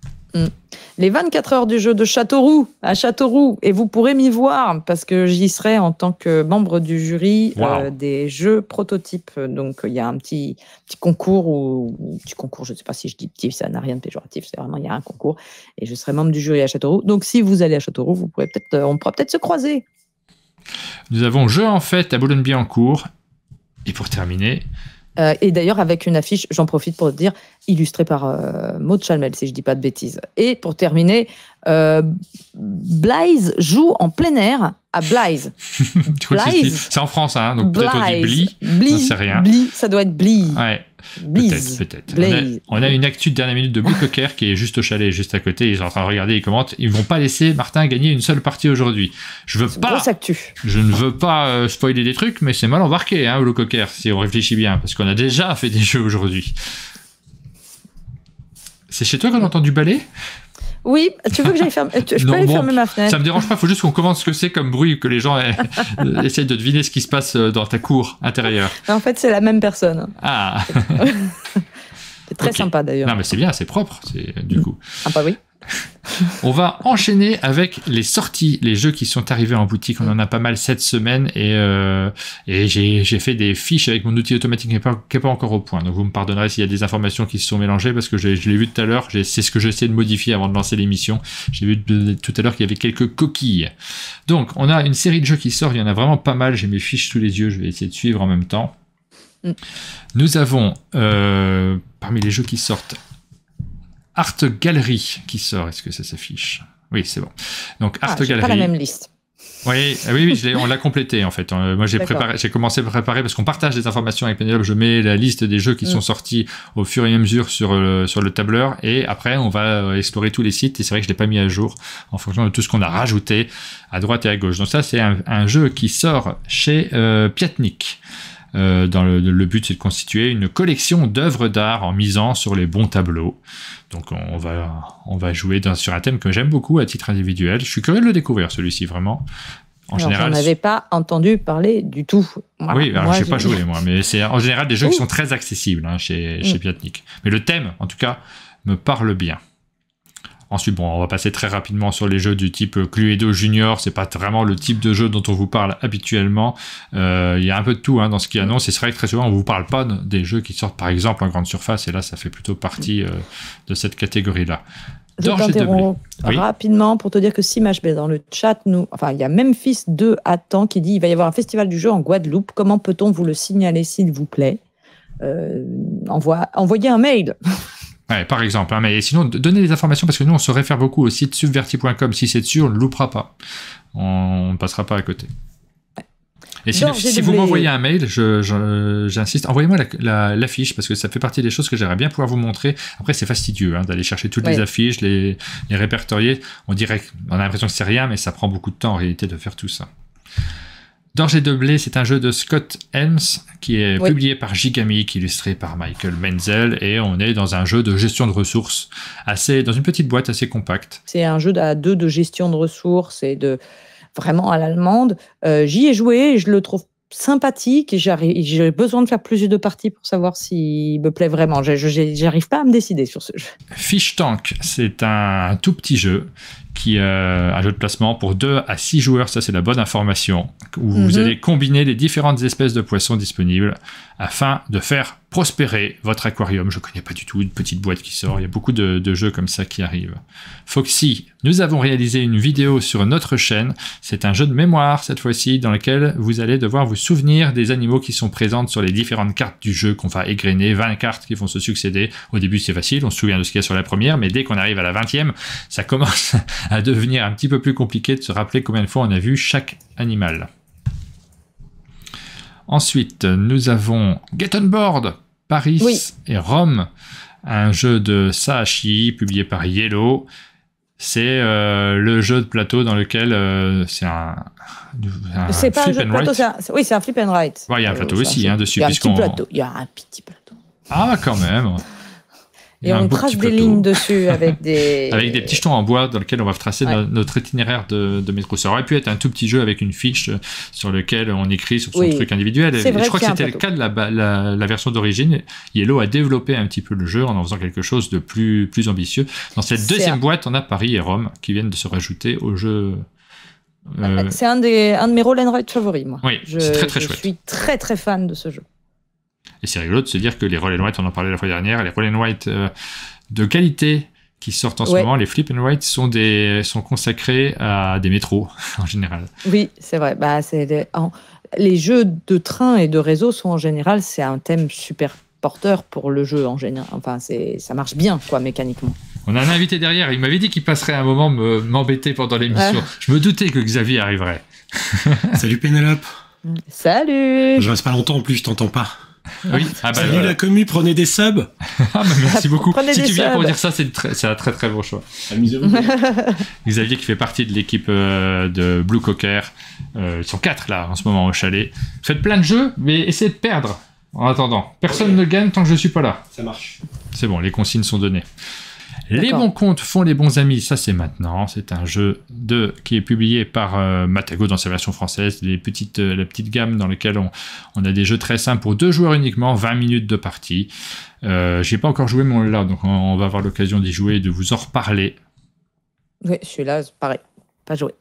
B: Les 24 heures du jeu de Châteauroux, à Châteauroux. Et vous pourrez m'y voir, parce que j'y serai en tant que membre du jury des jeux prototypes. Donc, il y a un petit concours, je ne sais pas si je dis petit, ça n'a rien de péjoratif, c'est vraiment, il y a un concours. Et je serai membre du jury à Châteauroux. Donc, si vous allez à Châteauroux, on pourra peut-être se croiser.
A: Nous avons Jeu en fête à Boulogne-Billancourt. Et pour terminer...
B: et d'ailleurs, avec une affiche, j'en profite pour te dire, illustrée par Maud Chalmel, si je ne dis pas de bêtises. Et pour terminer, Blaise joue en plein air à Blaise.
A: C'est en France, hein, donc peut-être on dit Bli. J'en sais rien.
B: Bli, ça doit être Bli.
A: Ouais.
B: Blaze.
A: Peut-être. On a une actu de dernière minute de Blue Cocker qui est juste au chalet, juste à côté. Ils sont en train de regarder, ils commentent. Ils vont pas laisser Martin gagner une seule partie aujourd'hui. Je ne veux pas spoiler des trucs, mais c'est mal embarqué, hein, Blue Cocker, si on réfléchit bien, parce qu'on a déjà fait des jeux aujourd'hui. C'est chez toi qu'on entend du balai ?
B: Oui, tu veux que j'aille fermer fermer ma fenêtre.
A: Ça me dérange pas, il faut juste qu'on commence ce que c'est comme bruit, que les gens essayent de deviner ce qui se passe dans ta cour intérieure.
B: En fait, c'est la même personne.
A: Ah.
B: C'est très sympa d'ailleurs.
A: Non, mais c'est bien, c'est propre, du coup.
B: Ah bah oui.
A: On va enchaîner avec les sorties, les jeux qui sont arrivés en boutique. On en a pas mal cette semaine et j'ai fait des fiches avec mon outil automatique qui est pas encore au point. Donc vous me pardonnerez s'il y a des informations qui se sont mélangées parce que je l'ai vu tout à l'heure. C'est ce que j'essaie de modifier avant de lancer l'émission. J'ai vu tout à l'heure qu'il y avait quelques coquilles. Donc on a une série de jeux qui sort. Il y en a vraiment pas mal. J'ai mes fiches sous les yeux. Je vais essayer de suivre en même temps. Nous avons parmi les jeux qui sortent Art Gallery qui sort. Est-ce que ça s'affiche? Oui, c'est bon. Donc Art Gallery.
B: Pas la même liste.
A: Oui, on l'a complété en fait. Moi, j'ai commencé à préparer parce qu'on partage des informations avec Pénélope. Je mets la liste des jeux qui sont sortis au fur et à mesure sur le tableur et après on va explorer tous les sites. Et c'est vrai que je l'ai pas mis à jour en fonction de tout ce qu'on a rajouté à droite et à gauche. Donc ça, c'est un jeu qui sort chez Piatnik. Dans le but, c'est de constituer une collection d'œuvres d'art en misant sur les bons tableaux. Donc on va jouer sur un thème que j'aime beaucoup à titre individuel. Je suis curieux de le découvrir, celui-ci, vraiment. En général,
B: j'en avais pas entendu parler du tout.
A: Voilà. Oui, alors j'ai pas joué moi, mais c'est en général des jeux qui sont très accessibles chez Piatnik. Mais le thème, en tout cas, me parle bien. Ensuite, on va passer très rapidement sur les jeux du type Cluedo Junior. C'est pas vraiment le type de jeu dont on vous parle habituellement. Il y a un peu de tout dans ce qui annonce. Et c'est vrai que très souvent, on vous parle pas des jeux qui sortent, par exemple, en grande surface. Et là, ça fait plutôt partie de cette catégorie-là.
B: Je t'interromps rapidement pour te dire que SimHB dans le chat, il y a Memphis 2 à temps qui dit il va y avoir un festival du jeu en Guadeloupe. Comment peut-on vous le signaler, s'il vous plaît? Envoyez un mail.
A: Ouais, par exemple, mais sinon, donnez les informations parce que nous, on se réfère beaucoup au site subverti.com. Si c'est dessus, on ne le loupera pas. On ne passera pas à côté. Et si vous m'envoyez un mail, j'insiste, envoyez-moi l'affiche parce que ça fait partie des choses que j'aimerais bien pouvoir vous montrer. Après, c'est fastidieux d'aller chercher toutes les affiches, les répertorier. On a l'impression que c'est rien, mais ça prend beaucoup de temps en réalité de faire tout ça. D'orge et de blé, c'est un jeu de Scott Helms qui est publié par Gigamic, illustré par Michael Menzel, et on est dans un jeu de gestion de ressources, dans une petite boîte assez compacte.
B: C'est un jeu à deux de gestion de ressources et vraiment à l'allemande. J'y ai joué et je le trouve sympathique et j'ai besoin de faire plus de parties pour savoir s'il me plaît vraiment. J'arrive pas à me décider sur ce jeu.
A: Fish Tank, c'est un tout petit jeu un jeu de placement pour 2 à 6 joueurs, ça c'est la bonne information, où vous allez combiner les différentes espèces de poissons disponibles afin de faire prospérer votre aquarium. Je connais pas du tout une petite boîte qui sort, il y a beaucoup de jeux comme ça qui arrivent. Foxy, nous avons réalisé une vidéo sur notre chaîne, c'est un jeu de mémoire cette fois-ci, dans lequel vous allez devoir vous souvenir des animaux qui sont présents sur les différentes cartes du jeu qu'on va égrener, 20 cartes qui vont se succéder. Au début c'est facile, on se souvient de ce qu'il y a sur la première, mais dès qu'on arrive à la 20e, ça commence à devenir un petit peu plus compliqué de se rappeler combien de fois on a vu chaque animal. Ensuite, nous avons Get On Board, Paris et Rome, un jeu de Sahashi publié par Yellow. C'est le jeu de plateau dans lequel c'est
B: c'est pas un jeu de plateau, c'est un flip and write.
A: Il y a un plateau aussi dessus.
B: Il y a un petit plateau.
A: Ah, quand même.
B: Et on trace des lignes dessus avec des
A: petits jetons en bois dans lesquels on va tracer notre itinéraire de métro. Ça aurait pu être un tout petit jeu avec une fiche sur lequel on écrit sur son truc individuel. Je crois que c'était le cas de la version d'origine. Yellow a développé un petit peu le jeu en faisant quelque chose de plus ambitieux. Dans cette deuxième boîte, on a Paris et Rome qui viennent de se rajouter au jeu.
B: C'est un de mes roll and write favoris, moi.
A: Oui, c'est très chouette.
B: Je suis très très fan de ce jeu.
A: Et c'est rigolo de se dire que les roll and write, on en parlait la fois dernière, les roll and write de qualité qui sortent en ce moment, les flip and write sont consacrés à des métros en général. Oui,
B: c'est vrai. Les jeux de train et de réseau sont en général, c'est un thème super porteur pour le jeu en général. Enfin, ça marche bien, mécaniquement.
A: On a un invité derrière, il m'avait dit qu'il passerait un moment m'embêter pendant l'émission. Je me doutais que Xavier arriverait.
C: Salut Pénélope.
B: Salut.
C: Je reste pas longtemps en plus, je t'entends pas.
A: Oui.
C: Salut la commu, prenez des subs.
A: Merci beaucoup. Si tu viens
B: subs.
A: pour dire ça, c'est un très très bon choix.
C: Amusez-vous.
A: Xavier qui fait partie de l'équipe de Blue Cocker. Ils sont 4 là en ce moment au chalet. Faites plein de jeux, mais essayez de perdre en attendant. Personne ne gagne tant que je suis pas là.
C: Ça marche.
A: C'est bon, les consignes sont données. Les bons comptes font les bons amis, ça c'est maintenant. C'est un jeu qui est publié par Matago dans sa version française. La petite gamme dans laquelle on a des jeux très simples pour 2 joueurs uniquement, 20 minutes de partie. J'ai pas encore joué, mais on l'a, donc on va avoir l'occasion d'y jouer et de vous en reparler.
B: Oui, celui-là, c'est pareil, pas joué.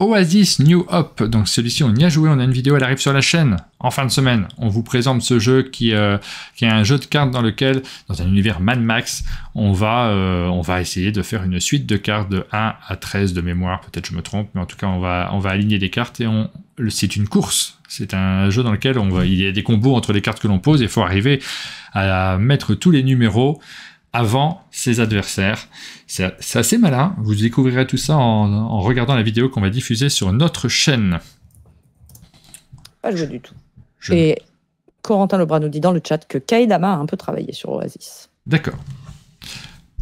A: Oasis New Hope, donc celui-ci on y a joué, on a une vidéo, elle arrive sur la chaîne en fin de semaine. On vous présente ce jeu qui est un jeu de cartes dans lequel, dans un univers Mad Max, on va essayer de faire une suite de cartes de 1 à 13 de mémoire, peut-être je me trompe, mais en tout cas on va aligner des cartes et c'est une course. C'est un jeu dans lequel il y a des combos entre les cartes que l'on pose et il faut arriver à mettre tous les numéros avant ses adversaires. C'est assez malin. Vous découvrirez tout ça en regardant la vidéo qu'on va diffuser sur notre chaîne.
B: Pas joué du tout. Et Corentin Lebras nous dit dans le chat que Kaidama a un peu travaillé sur Oasis.
A: D'accord.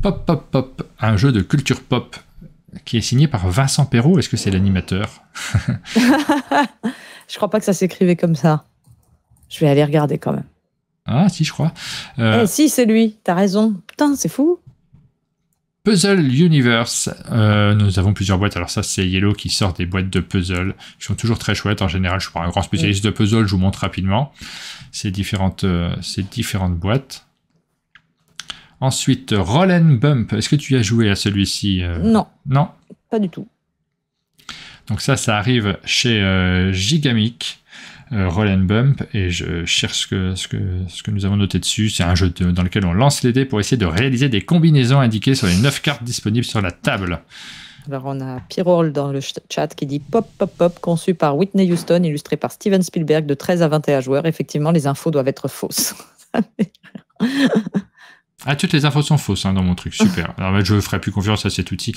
A: Pop, pop, pop. Un jeu de culture pop qui est signé par Vincent Perrault. Est-ce que c'est l'animateur?
B: Je crois pas que ça s'écrivait comme ça. Je vais aller regarder quand même.
A: Ah, si, je crois.
B: Si, c'est lui. T'as raison. Putain, c'est fou.
A: Puzzle Universe. Nous avons plusieurs boîtes. Alors ça, c'est Yellow qui sort des boîtes de puzzle qui sont toujours très chouettes. En général, je suis pas un grand spécialiste de puzzle. Je vous montre rapidement ces différentes boîtes. Ensuite, Roll and Bump. Est-ce que tu as joué à celui-ci?
B: Non.
A: Non.
B: Pas du tout.
A: Donc ça arrive chez Gigamic. Roll and Bump, et je cherche ce que nous avons noté dessus. C'est un jeu dans lequel on lance les dés pour essayer de réaliser des combinaisons indiquées sur les 9 cartes disponibles sur la table.
B: Alors on a Pirol dans le chat qui dit Pop Pop Pop, conçu par Whitney Houston, illustré par Steven Spielberg, de 13 à 21 joueurs. Effectivement, les infos doivent être fausses.
A: Ah, toutes les infos sont fausses dans mon truc, super. Alors je ne ferai plus confiance à cet outil.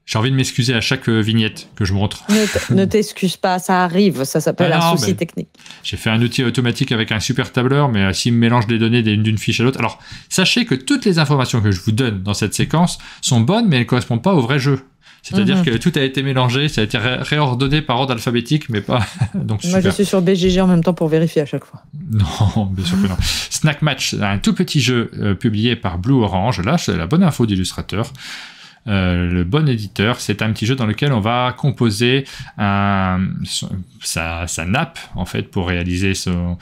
A: J'ai envie de m'excuser à chaque vignette que je montre.
B: Ne t'excuse pas, ça arrive, ça s'appelle un souci technique.
A: J'ai fait un outil automatique avec un super tableur, mais s'il me mélange les données d'une fiche à l'autre... Alors, sachez que toutes les informations que je vous donne dans cette séquence sont bonnes, mais elles ne correspondent pas au vrai jeu. C'est-à-dire que tout a été mélangé, ça a été réordonné par ordre alphabétique, mais pas... Donc,
B: moi, je suis sur BGG en même temps pour vérifier à chaque fois.
A: Non, bien sûr que non. Snack Match, un tout petit jeu publié par Blue Orange. Là, c'est la bonne info d'illustrateur. Le bon éditeur, c'est un petit jeu dans lequel on va composer sa nappe en fait pour réaliser son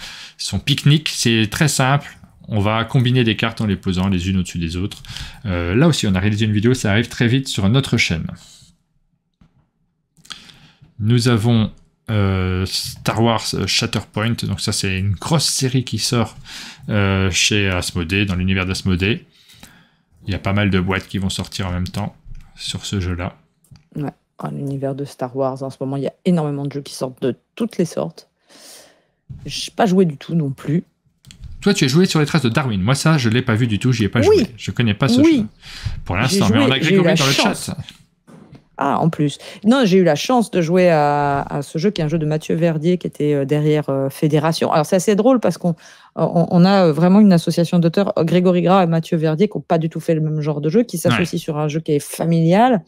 A: pique-nique. C'est très simple. On va combiner des cartes en les posant les unes au-dessus des autres. Là aussi, on a réalisé une vidéo, ça arrive très vite sur notre chaîne. Nous avons Star Wars Shatterpoint. Donc ça, c'est une grosse série qui sort chez Asmodée, dans l'univers d'Asmodée. Il y a pas mal de boîtes qui vont sortir en même temps sur ce jeu-là.
B: Ouais, dans l'univers de Star Wars, en ce moment, il y a énormément de jeux qui sortent de toutes les sortes. Je n'ai pas joué du tout non plus.
A: Toi, tu as joué sur les traces de Darwin. Moi, ça, je ne l'ai pas vu du tout, j'y ai pas joué. Je ne connais pas ce jeu pour l'instant, mais on a Grégory dans le chat.
B: Ah, en plus. Non, j'ai eu la chance de jouer à ce jeu qui est un jeu de Mathieu Verdier qui était derrière Fédération. Alors, c'est assez drôle parce qu'on a vraiment une association d'auteurs, Grégory Gras et Mathieu Verdier, qui n'ont pas du tout fait le même genre de jeu, qui s'associent sur un jeu qui est familial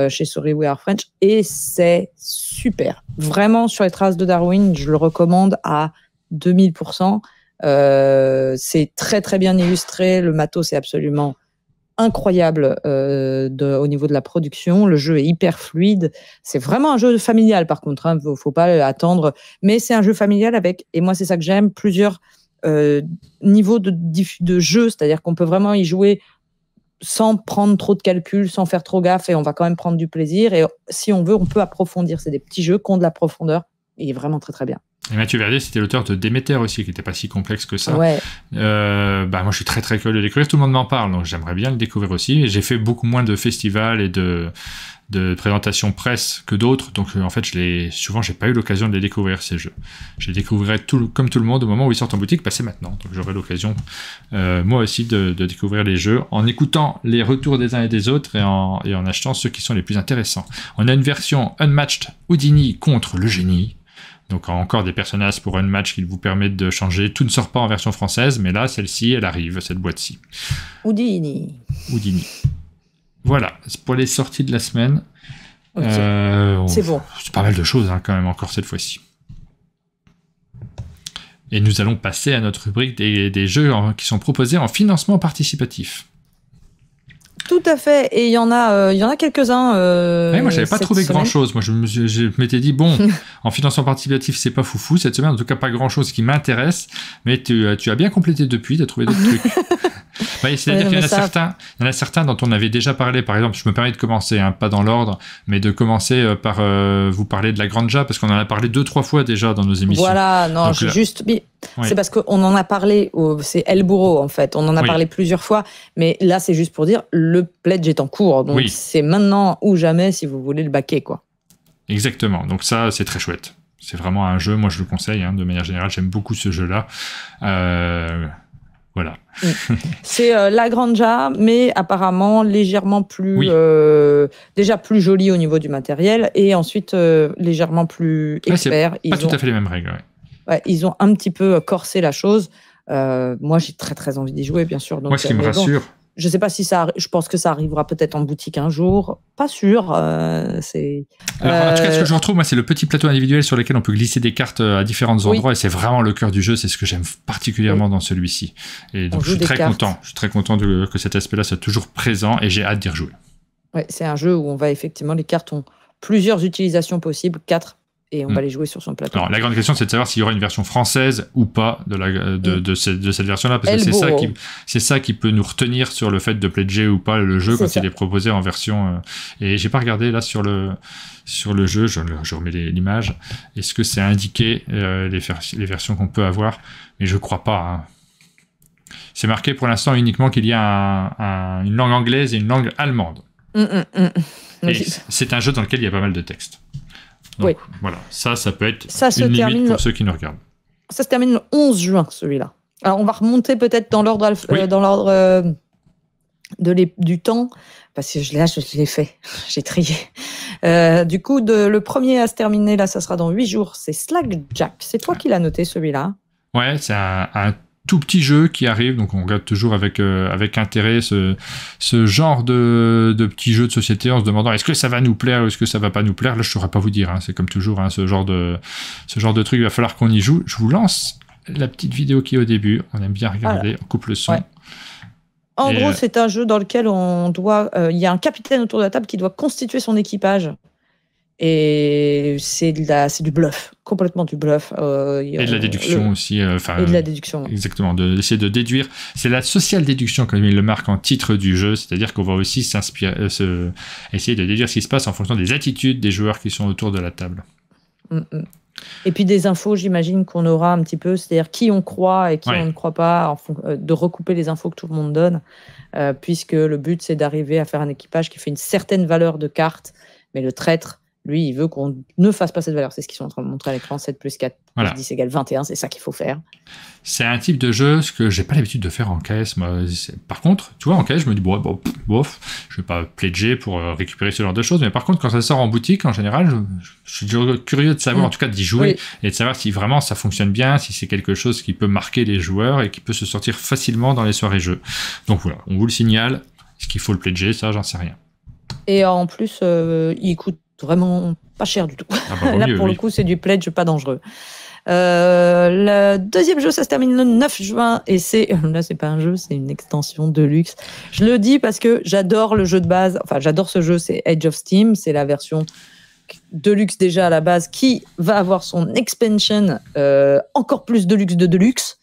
B: chez Sorry We Are French, et c'est super. Vraiment, sur les traces de Darwin, je le recommande à 2000%. C'est très, très bien illustré. Le matos est absolument incroyable au niveau de la production. Le jeu est hyper fluide. C'est vraiment un jeu familial, par contre. Faut pas attendre. Mais c'est un jeu familial avec, et moi, c'est ça que j'aime, plusieurs niveaux de jeu. C'est-à-dire qu'on peut vraiment y jouer sans prendre trop de calculs, sans faire trop gaffe, et on va quand même prendre du plaisir. Et si on veut, on peut approfondir. C'est des petits jeux qui ont de la profondeur. Il est vraiment très, très bien.
A: Et Mathieu Verdier, c'était l'auteur de Déméter aussi, qui n'était pas si complexe que ça.
B: Ouais.
A: Moi, je suis très très curieux de le découvrir. Tout le monde m'en parle, donc j'aimerais bien le découvrir aussi. Et j'ai fait beaucoup moins de festivals et de présentations presse que d'autres, donc en fait, souvent, j'ai pas eu l'occasion de les découvrir, ces jeux. Je les découvrirai comme tout le monde au moment où ils sortent en boutique, c'est maintenant. Donc j'aurai l'occasion, moi aussi, de découvrir les jeux en écoutant les retours des uns et des autres et en achetant ceux qui sont les plus intéressants. On a une version Unmatched Houdini contre le génie. Donc encore des personnages pour Unmatched qui vous permettent de changer. Tout ne sort pas en version française, mais là, celle-ci, elle arrive, cette boîte-ci.
B: Houdini.
A: Voilà, c'est pour les sorties de la semaine.
B: Okay. C'est bon.
A: C'est pas mal de choses quand même encore cette fois-ci. Et nous allons passer à notre rubrique des jeux qui sont proposés en financement participatif.
B: Tout à fait, et il y en a quelques-uns.
A: Moi, j'avais pas trouvé grand-chose. Moi, je m'étais dit en financement participatif, c'est pas foufou cette semaine. En tout cas, pas grand-chose qui m'intéresse. Mais tu as bien complété depuis, tu as trouvé d'autres trucs. C'est-à-dire qu'il y en a certains dont on avait déjà parlé. Par exemple, je me permets de commencer, pas dans l'ordre, mais de commencer par vous parler de la Granja, parce qu'on en a parlé 2-3 fois déjà dans nos émissions.
B: Voilà, non, donc, c'est parce qu'on en a parlé, c'est El Burro en fait, on en a parlé plusieurs fois, mais là c'est juste pour dire, le pledge est en cours, donc c'est maintenant ou jamais si vous voulez le backer, quoi.
A: Exactement, donc ça c'est très chouette. C'est vraiment un jeu, moi je le conseille, de manière générale, j'aime beaucoup ce jeu-là. Voilà.
B: C'est la Granja, mais apparemment légèrement plus, déjà plus joli au niveau du matériel, et ensuite légèrement plus expert.
A: Pas tout à fait les mêmes règles.
B: Ouais, ils ont un petit peu corsé la chose. Moi, j'ai très très envie d'y jouer, bien sûr. Donc,
A: moi, ce qui me rassure.
B: Je sais pas si je pense que ça arrivera peut-être en boutique un jour. Pas sûr.
A: Alors, en tout cas, ce que je retrouve, moi, c'est le petit plateau individuel sur lequel on peut glisser des cartes à différents endroits, et c'est vraiment le cœur du jeu. C'est ce que j'aime particulièrement dans celui-ci. Et donc, je suis très content. Je suis très content que cet aspect-là soit toujours présent, et j'ai hâte d'y rejouer.
B: Ouais, c'est un jeu où on va effectivement, les cartes ont plusieurs utilisations possibles, 4. Et on va les jouer sur son plateau.
A: Alors, la grande question, c'est de savoir s'il y aura une version française ou pas de cette version-là, parce que c'est ça qui peut nous retenir sur le fait de pledger ou pas le jeu quand il est proposé en version. Et j'ai pas regardé là sur le jeu, je remets l'image. Est-ce que c'est indiqué les versions qu'on peut avoir? Mais je crois pas. C'est marqué pour l'instant uniquement qu'il y a une langue anglaise et une langue allemande. Et c'est un jeu dans lequel il y a pas mal de textes. Donc, voilà, ça peut être une limite pour ceux qui nous regardent.
B: Ça se termine le 11 juin, celui-là. Alors, on va remonter peut-être dans l'ordre du temps, parce que je l'ai fait, j'ai trié. Du coup, le premier à se terminer, là, ça sera dans 8 jours, c'est Slackjack. C'est toi qui l'as noté, celui-là?
A: Ouais, c'est un tout petit jeu qui arrive, donc on regarde toujours avec intérêt ce genre de petits jeux de société en se demandant est-ce que ça va nous plaire ou est-ce que ça va pas nous plaire. Là, je saurais pas vous dire, c'est comme toujours, ce genre de truc, il va falloir qu'on y joue. Je vous lance la petite vidéo qui est au début, on aime bien regarder, on coupe le son. Ouais.
B: En gros, c'est un jeu dans lequel il y a un capitaine autour de la table qui doit constituer son équipage. Et c'est du bluff, complètement du bluff.
A: Et de la déduction aussi. Et de
B: la déduction.
A: Exactement, d'essayer de déduire. C'est la social déduction, comme il le marque en titre du jeu, c'est-à-dire qu'on va aussi essayer de déduire ce qui se passe en fonction des attitudes des joueurs qui sont autour de la table.
B: Et puis des infos, j'imagine qu'on aura un petit peu, c'est-à-dire qui on croit et qui on ne croit pas, de recouper les infos que tout le monde donne, puisque le but, c'est d'arriver à faire un équipage qui fait une certaine valeur de carte, mais le traître, lui, il veut qu'on ne fasse pas cette valeur. C'est ce qu'ils sont en train de montrer à l'écran. 7 plus 4 plus 10 égale 21. C'est ça qu'il faut faire.
A: C'est un type de jeu, ce que j'ai pas l'habitude de faire en caisse. Moi, par contre, tu vois, en caisse, je me dis, bof, je vais pas pledger pour récupérer ce genre de choses. Mais par contre, quand ça sort en boutique, en général, je suis curieux de savoir, en tout cas, d'y jouer et de savoir si vraiment ça fonctionne bien, si c'est quelque chose qui peut marquer les joueurs et qui peut se sortir facilement dans les soirées jeux. Donc voilà, on vous le signale. Est-ce qu'il faut le pledger? Ça, j'en sais rien.
B: Et en plus, il coûte vraiment pas cher du tout. Là, pour le coup, c'est du pledge pas dangereux. Le deuxième jeu, ça se termine le 9 juin et là, c'est pas un jeu, c'est une extension Deluxe. Je le dis parce que j'adore le jeu de base. Enfin, j'adore ce jeu, c'est Age of Steam. C'est la version Deluxe déjà à la base qui va avoir son expansion encore plus Deluxe de Deluxe.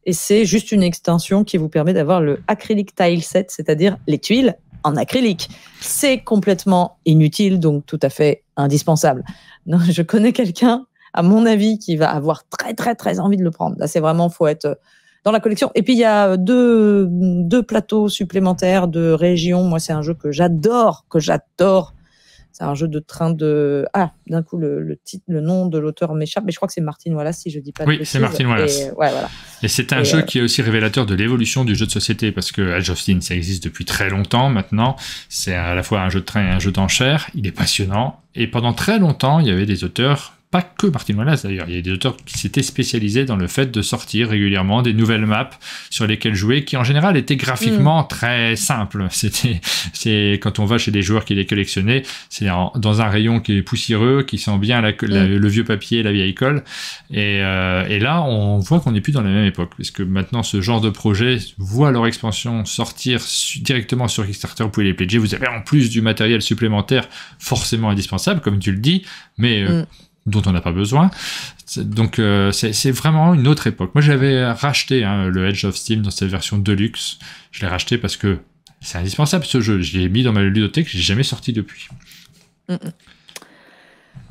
B: Et c'est juste une extension qui vous permet d'avoir le Acrylic Tile Set, c'est-à-dire les tuiles en acrylique. C'est complètement inutile, donc tout à fait indispensable. Non, je connais quelqu'un, à mon avis, qui va avoir très, très, très envie de le prendre. Là, c'est vraiment, faut être dans la collection. Et puis, il y a deux plateaux supplémentaires de régions. Moi, c'est un jeu que j'adore. C'est un jeu de train de... Ah, d'un coup, le titre, le nom de l'auteur m'échappe, mais je crois que c'est Martin Wallace, si je dis pas de bêtises.
A: Oui, c'est Martin Wallace.
B: Et, voilà.
A: Et c'est un jeu qui est aussi révélateur de l'évolution du jeu de société, parce que Age of Steam, ça existe depuis très longtemps maintenant. C'est à la fois un jeu de train et un jeu d'enchères. Il est passionnant. Et pendant très longtemps, il y avait des auteurs... Pas que Martin Wallace d'ailleurs, il y a des auteurs qui s'étaient spécialisés dans le fait de sortir régulièrement des nouvelles maps sur lesquelles jouer, qui en général étaient graphiquement très simples. C'est quand on va chez des joueurs qui les collectionnaient, c'est dans un rayon qui est poussiéreux, qui sent bien le vieux papier, la vieille colle. Et là, on voit qu'on n'est plus dans la même époque, puisque maintenant ce genre de projet voit leur expansion sortir directement sur Kickstarter. Vous pouvez les pledger. Vous avez en plus du matériel supplémentaire forcément indispensable, comme tu le dis, mais dont on n'a pas besoin. Donc c'est vraiment une autre époque. Moi j'avais racheté le Age of Steam dans cette version Deluxe. Je l'ai racheté parce que c'est indispensable ce jeu. Je l'ai mis dans ma ludothèque, je l'ai jamais sorti depuis.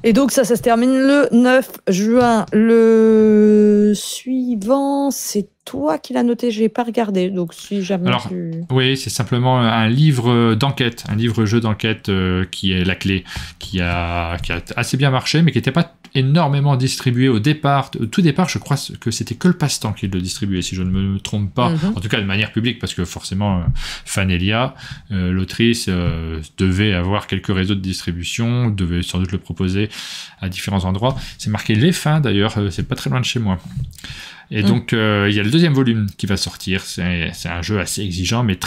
B: Et donc ça se termine le 9 juin. Le suivant, c'est toi qui l'as noté, j'ai pas regardé, donc si jamais.
A: Alors, oui, c'est simplement un livre d'enquête, un livre-jeu d'enquête qui est la clé, qui a assez bien marché, mais qui n'était pas énormément distribué au départ. Au tout départ, je crois que c'était que le Passe-Temps qui le distribuait, si je ne me trompe pas. En tout cas, de manière publique, parce que forcément, Fanelia, l'autrice, devait avoir quelques réseaux de distribution, devait sans doute le proposer à différents endroits. C'est marqué Les Fins, d'ailleurs, c'est pas très loin de chez moi. Et donc, il y a le deuxième volume qui va sortir. C'est un jeu assez exigeant, mais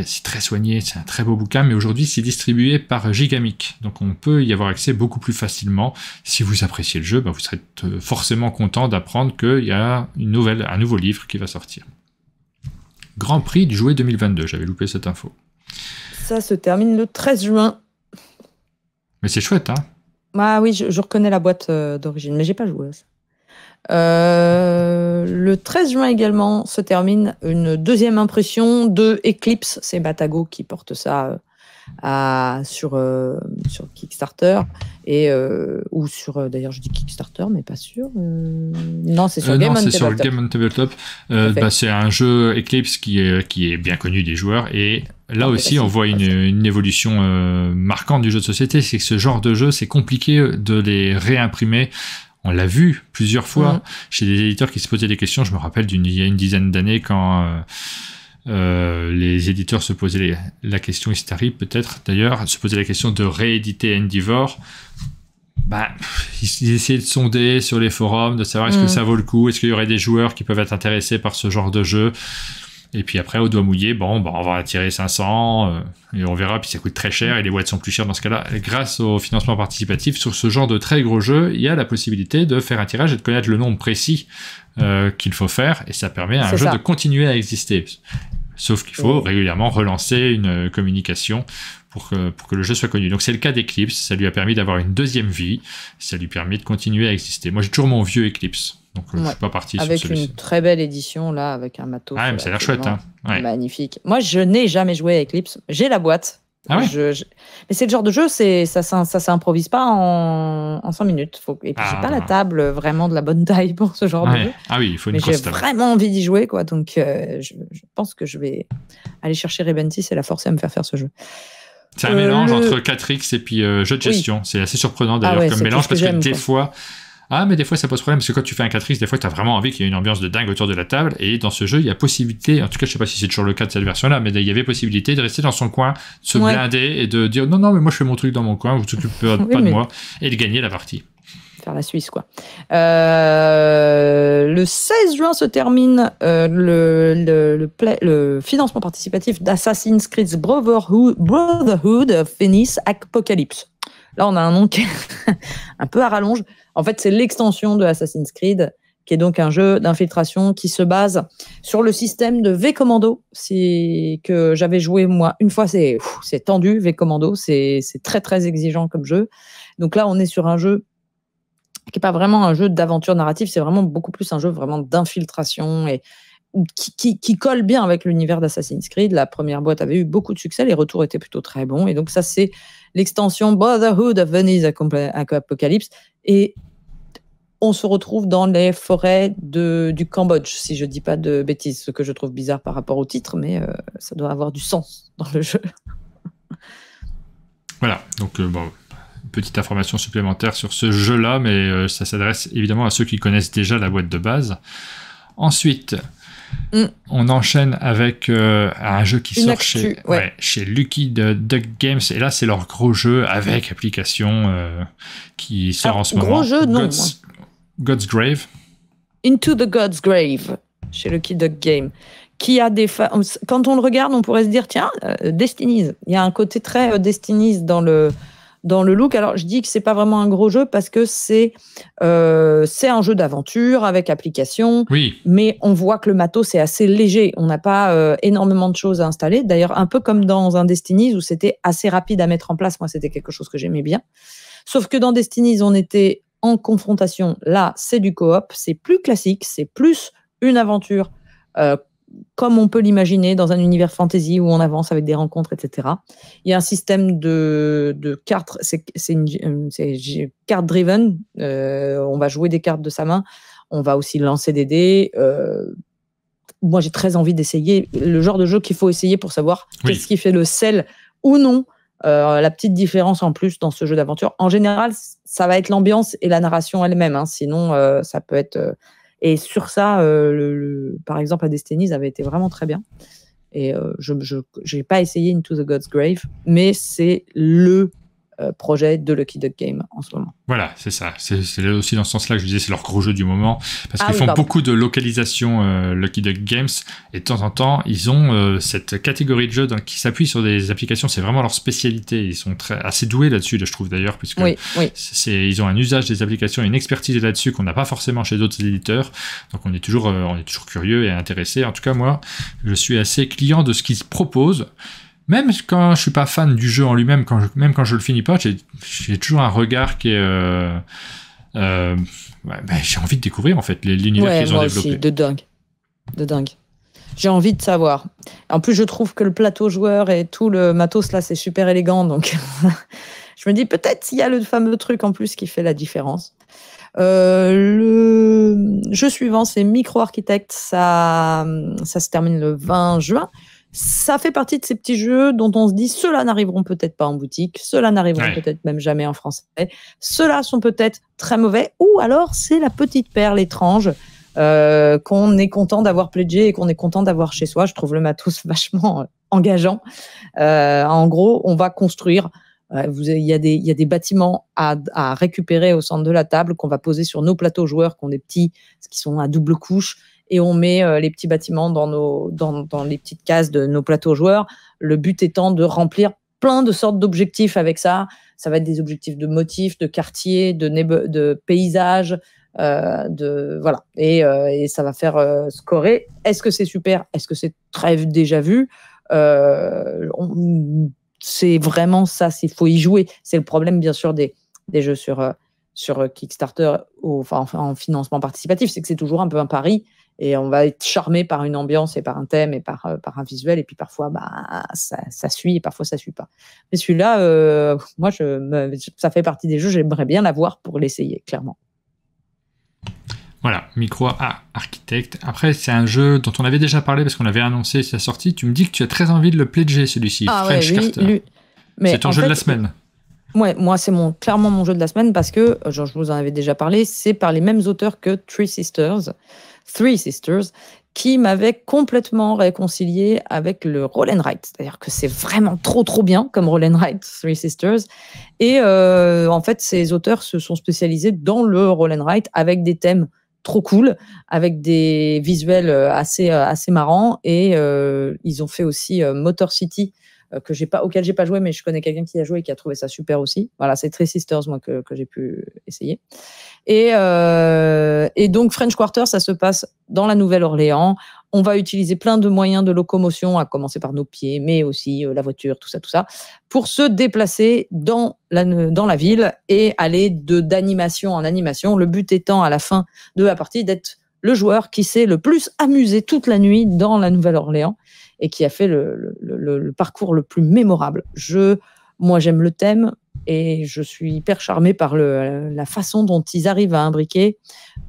A: c'est très soigné. C'est un très beau bouquin, mais aujourd'hui, c'est distribué par Gigamic. Donc, on peut y avoir accès beaucoup plus facilement. Si vous appréciez le jeu, vous serez forcément content d'apprendre qu'il y a un nouveau livre qui va sortir. Grand Prix du jouet 2022. J'avais loupé cette info.
B: Ça se termine le 13 juin.
A: Mais c'est chouette, hein?
B: Ah oui, je reconnais la boîte d'origine, mais j'ai pas joué à ça. Le 13 juin également se termine une deuxième impression de Eclipse. C'est Batago qui porte ça sur Kickstarter ou sur d'ailleurs je dis Kickstarter mais pas sûr. Non, c'est sur Game on Tabletop.
A: Sur Game on Tabletop. C'est un jeu Eclipse qui est bien connu des joueurs et là aussi on voit une évolution marquante du jeu de société. C'est que ce genre de jeu, c'est compliqué de les réimprimer. On l'a vu plusieurs fois chez des éditeurs qui se posaient des questions. Je me rappelle il y a une dizaine d'années quand les éditeurs se posaient la question, Istari peut-être d'ailleurs, se posaient la question de rééditer Endeavor. Ils essayaient de sonder sur les forums, de savoir est-ce que ça vaut le coup, est-ce qu'il y aurait des joueurs qui peuvent être intéressés par ce genre de jeu. Et puis après, au doigt mouillé, on va attirer 500 et on verra. Puis ça coûte très cher et les boîtes sont plus chères dans ce cas-là. Et grâce au financement participatif, sur ce genre de très gros jeu, il y a la possibilité de faire un tirage et de connaître le nombre précis qu'il faut faire. Et ça permet à un jeu de continuer à exister. Sauf qu'il faut régulièrement relancer une communication pour que le jeu soit connu. Donc c'est le cas d'Eclipse. Ça lui a permis d'avoir une deuxième vie. Ça lui permet de continuer à exister. Moi, j'ai toujours mon vieux Eclipse. Donc, je suis pas parti sur celui-ci.
B: Avec une très belle édition, là, avec un matos.
A: Ah, mais ça a l'air chouette, hein.
B: Magnifique. Moi, je n'ai jamais joué à Eclipse. J'ai la boîte.
A: Ah ouais.
B: Mais c'est le genre de jeu, ça s'improvise pas en 5 minutes. Et puis, j'ai pas la table vraiment de la bonne taille pour ce genre de jeu.
A: Ah oui, il faut une grosse table.
B: Mais j'ai vraiment envie d'y jouer, quoi. Donc, je pense que je vais aller chercher Rebentis et la forcer à me faire ce jeu.
A: C'est un mélange entre 4X et puis jeu de gestion. C'est assez surprenant, d'ailleurs, comme mélange, parce que des fois... mais des fois ça pose problème parce que quand tu fais un 4X, des fois tu as vraiment envie qu'il y ait une ambiance de dingue autour de la table. Et dans ce jeu, il y a possibilité, en tout cas, je sais pas si c'est toujours le cas de cette version-là, mais il y avait possibilité de rester dans son coin, de se blinder et de dire non, mais moi je fais mon truc dans mon coin, vous vous occupez pas de moi, et de gagner la partie.
B: Faire la Suisse, quoi. Le 16 juin se termine le financement participatif d'Assassin's Creed Brotherhood of Venice Apocalypse. Là, on a un nom qui est un peu à rallonge. En fait, c'est l'extension de Assassin's Creed, qui est donc un jeu d'infiltration qui se base sur le système de V-Commando. C'est que j'avais joué, moi, une fois. C'est tendu, V-Commando. C'est très, très exigeant comme jeu. Donc là, on est sur un jeu qui n'est pas vraiment un jeu d'aventure narrative. C'est vraiment beaucoup plus un jeu vraiment d'infiltration et qui colle bien avec l'univers d'Assassin's Creed. La première boîte avait eu beaucoup de succès. Les retours étaient plutôt très bons. Et donc, ça, c'est l'extension Brotherhood of Venice Apocalypse. Et on se retrouve dans les forêts du Cambodge, si je ne dis pas de bêtises, ce que je trouve bizarre par rapport au titre, mais ça doit avoir du sens dans le jeu.
A: Voilà, donc petite information supplémentaire sur ce jeu-là, mais ça s'adresse évidemment à ceux qui connaissent déjà la boîte de base. Ensuite, on enchaîne avec un jeu qui sort chez Lucky Duck Games, et là c'est leur gros jeu avec application qui sort en ce moment.
B: Gros jeu, non.
A: God's Grave.
B: Into the God's Grave, chez Lucky Duck Game, qui a quand on le regarde, on pourrait se dire, tiens, Destinies. Il y a un côté très Destinies dans le look. Alors, je dis que c'est pas vraiment un gros jeu parce que c'est un jeu d'aventure avec application.
A: Oui.
B: Mais on voit que le matos est assez léger. On n'a pas énormément de choses à installer. D'ailleurs, un peu comme dans un Destinies où c'était assez rapide à mettre en place. Moi, c'était quelque chose que j'aimais bien. Sauf que dans Destinies, on était en confrontation. Là, c'est du coop, c'est plus classique, c'est plus une aventure comme on peut l'imaginer dans un univers fantasy où on avance avec des rencontres, etc. Il y a un système de cartes, c'est card driven. On va jouer des cartes de sa main, on va aussi lancer des dés. Moi, j'ai très envie d'essayer le genre de jeu qu'il faut essayer pour savoir qu'est-ce qui fait le sel ou non. La petite différence en plus dans ce jeu d'aventure. En général, ça va être l'ambiance et la narration elle-même. Hein. Sinon, ça peut être... Et sur ça, par exemple, à Destiny, avait été vraiment très bien. Et je n'ai pas essayé Into the God's Grave, mais c'est le projet de Lucky Duck Game en ce moment.
A: Voilà, c'est ça. C'est aussi dans ce sens-là que je disais, c'est leur gros jeu du moment. Parce qu'ils font beaucoup de localisation Lucky Duck Games. Et de temps en temps, ils ont cette catégorie de jeux qui s'appuie sur des applications. C'est vraiment leur spécialité. Ils sont assez doués là-dessus, je trouve d'ailleurs, puisque ils ont un usage des applications et une expertise là-dessus qu'on n'a pas forcément chez d'autres éditeurs. Donc on est toujours curieux et intéressé. En tout cas, moi, je suis assez client de ce qu'ils proposent. Même quand je suis pas fan du jeu en lui-même, même quand je le finis pas, j'ai toujours un regard qui est... j'ai envie de découvrir en fait l'univers qu'ils ont développé.
B: Aussi, de dingue. J'ai envie de savoir. En plus, je trouve que le plateau joueur et tout le matos là, c'est super élégant. Donc, je me dis peut-être il y a le fameux truc en plus qui fait la différence. Le jeu suivant, c'est Micro Architect. Ça se termine le 20 juin. Ça fait partie de ces petits jeux dont on se dit ceux-là n'arriveront peut-être pas en boutique, ceux-là n'arriveront peut-être même jamais en français, ceux-là sont peut-être très mauvais, ou alors c'est la petite perle étrange qu'on est content d'avoir pledgé et qu'on est content d'avoir chez soi. Je trouve le matos vachement engageant. En gros, on va construire. Il y a des bâtiments à récupérer au centre de la table qu'on va poser sur nos plateaux joueurs, qui ont des petits, qui sont à double couche. Et on met les petits bâtiments dans les petites cases de nos plateaux joueurs. Le but étant de remplir plein de sortes d'objectifs avec ça. Ça va être des objectifs de motifs, de quartiers, de paysages, voilà. Et ça va faire scorer. Est-ce que c'est super? Est-ce que c'est très déjà vu? C'est vraiment ça. Il faut y jouer. C'est le problème, bien sûr, des jeux sur Kickstarter en financement participatif, c'est que c'est toujours un peu un pari. Et on va être charmé par une ambiance et par un thème et par un visuel. Et puis parfois, ça suit et parfois, ça ne suit pas. Mais celui-là, moi, ça fait partie des jeux, j'aimerais bien l'avoir pour l'essayer, clairement.
A: Voilà, Micro Architect. Après, c'est un jeu dont on avait déjà parlé parce qu'on avait annoncé sa sortie. Tu me dis que tu as très envie de le pledger, celui-ci, French Carter. C'est ton jeu de la semaine.
B: Ouais, moi, c'est clairement mon jeu de la semaine parce que, je vous en avais déjà parlé, c'est par les mêmes auteurs que Three Sisters, qui m'avaient complètement réconcilié avec le Roll and Write. C'est-à-dire que c'est vraiment trop, trop bien comme Roll and Write, Three Sisters. Et en fait, ces auteurs se sont spécialisés dans le Roll and Write avec des thèmes trop cool, avec des visuels assez marrants. Et ils ont fait aussi Motor City, auquel j'ai pas joué, mais je connais quelqu'un qui a joué et qui a trouvé ça super aussi. Voilà, c'est Three Sisters, moi, que j'ai pu essayer. Et donc, French Quarter, ça se passe dans la Nouvelle-Orléans. On va utiliser plein de moyens de locomotion, à commencer par nos pieds, mais aussi la voiture, tout ça, pour se déplacer dans la ville et aller d'animation en animation. Le but étant, à la fin de la partie, d'être le joueur qui s'est le plus amusé toute la nuit dans la Nouvelle-Orléans et qui a fait le parcours le plus mémorable. Moi, j'aime le thème et je suis hyper charmée par la façon dont ils arrivent à imbriquer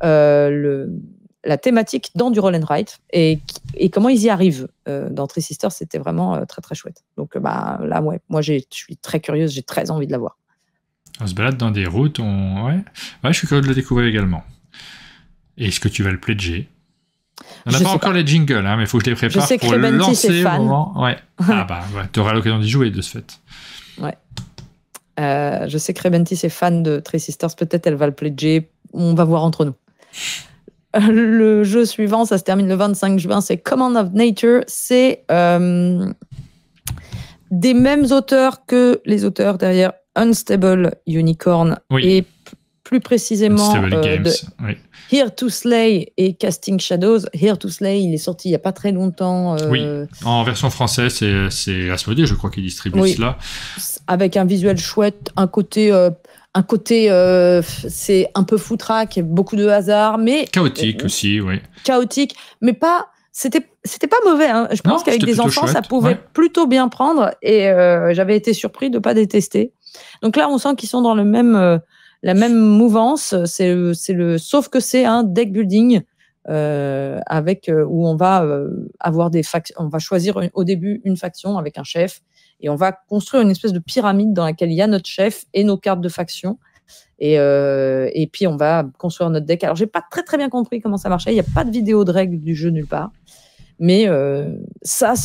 B: la thématique dans du roll and write et comment ils y arrivent. Dans Three Sisters, c'était vraiment très, très chouette. Donc là, ouais, moi, je suis très curieuse, j'ai très envie de la voir.
A: On se balade dans des routes, ouais, je suis curieux de le découvrir également. Et est-ce que tu vas le pledger? On n'a pas encore les jingles, mais il faut que je les prépare pour le lancer au moment. Ouais. Tu auras l'occasion d'y jouer de ce fait.
B: Ouais. Je sais que Rebentis est fan de Three Sisters, peut-être elle va le pledger, on va voir entre nous. Le jeu suivant, ça se termine le 25 juin, c'est Command of Nature. C'est des mêmes auteurs que les auteurs derrière Unstable Unicorn et plus précisément
A: de
B: Here to Slay et Casting Shadows. Here to Slay, il est sorti il n'y a pas très longtemps.
A: Oui, en version française, c'est Asmodée, je crois, qui distribue cela.
B: Avec un visuel chouette, un côté un côté, c'est un peu foutraque, beaucoup de hasard, mais
A: chaotique aussi, oui.
B: Chaotique, mais pas. C'était pas mauvais. Hein. Je pense qu'avec des enfants, ça pouvait plutôt bien prendre, et j'avais été surpris de pas détester. Donc là, on sent qu'ils sont dans le même, la même mouvance. Sauf que c'est un deck building avec où on va avoir des factions. On va choisir au début une faction avec un chef, et on va construire une espèce de pyramide dans laquelle il y a notre chef et nos cartes de faction. Et puis on va construire notre deck. Alors j'ai pas très bien compris comment ça marchait. Il y a pas de vidéo de règles du jeu nulle part. Mais ça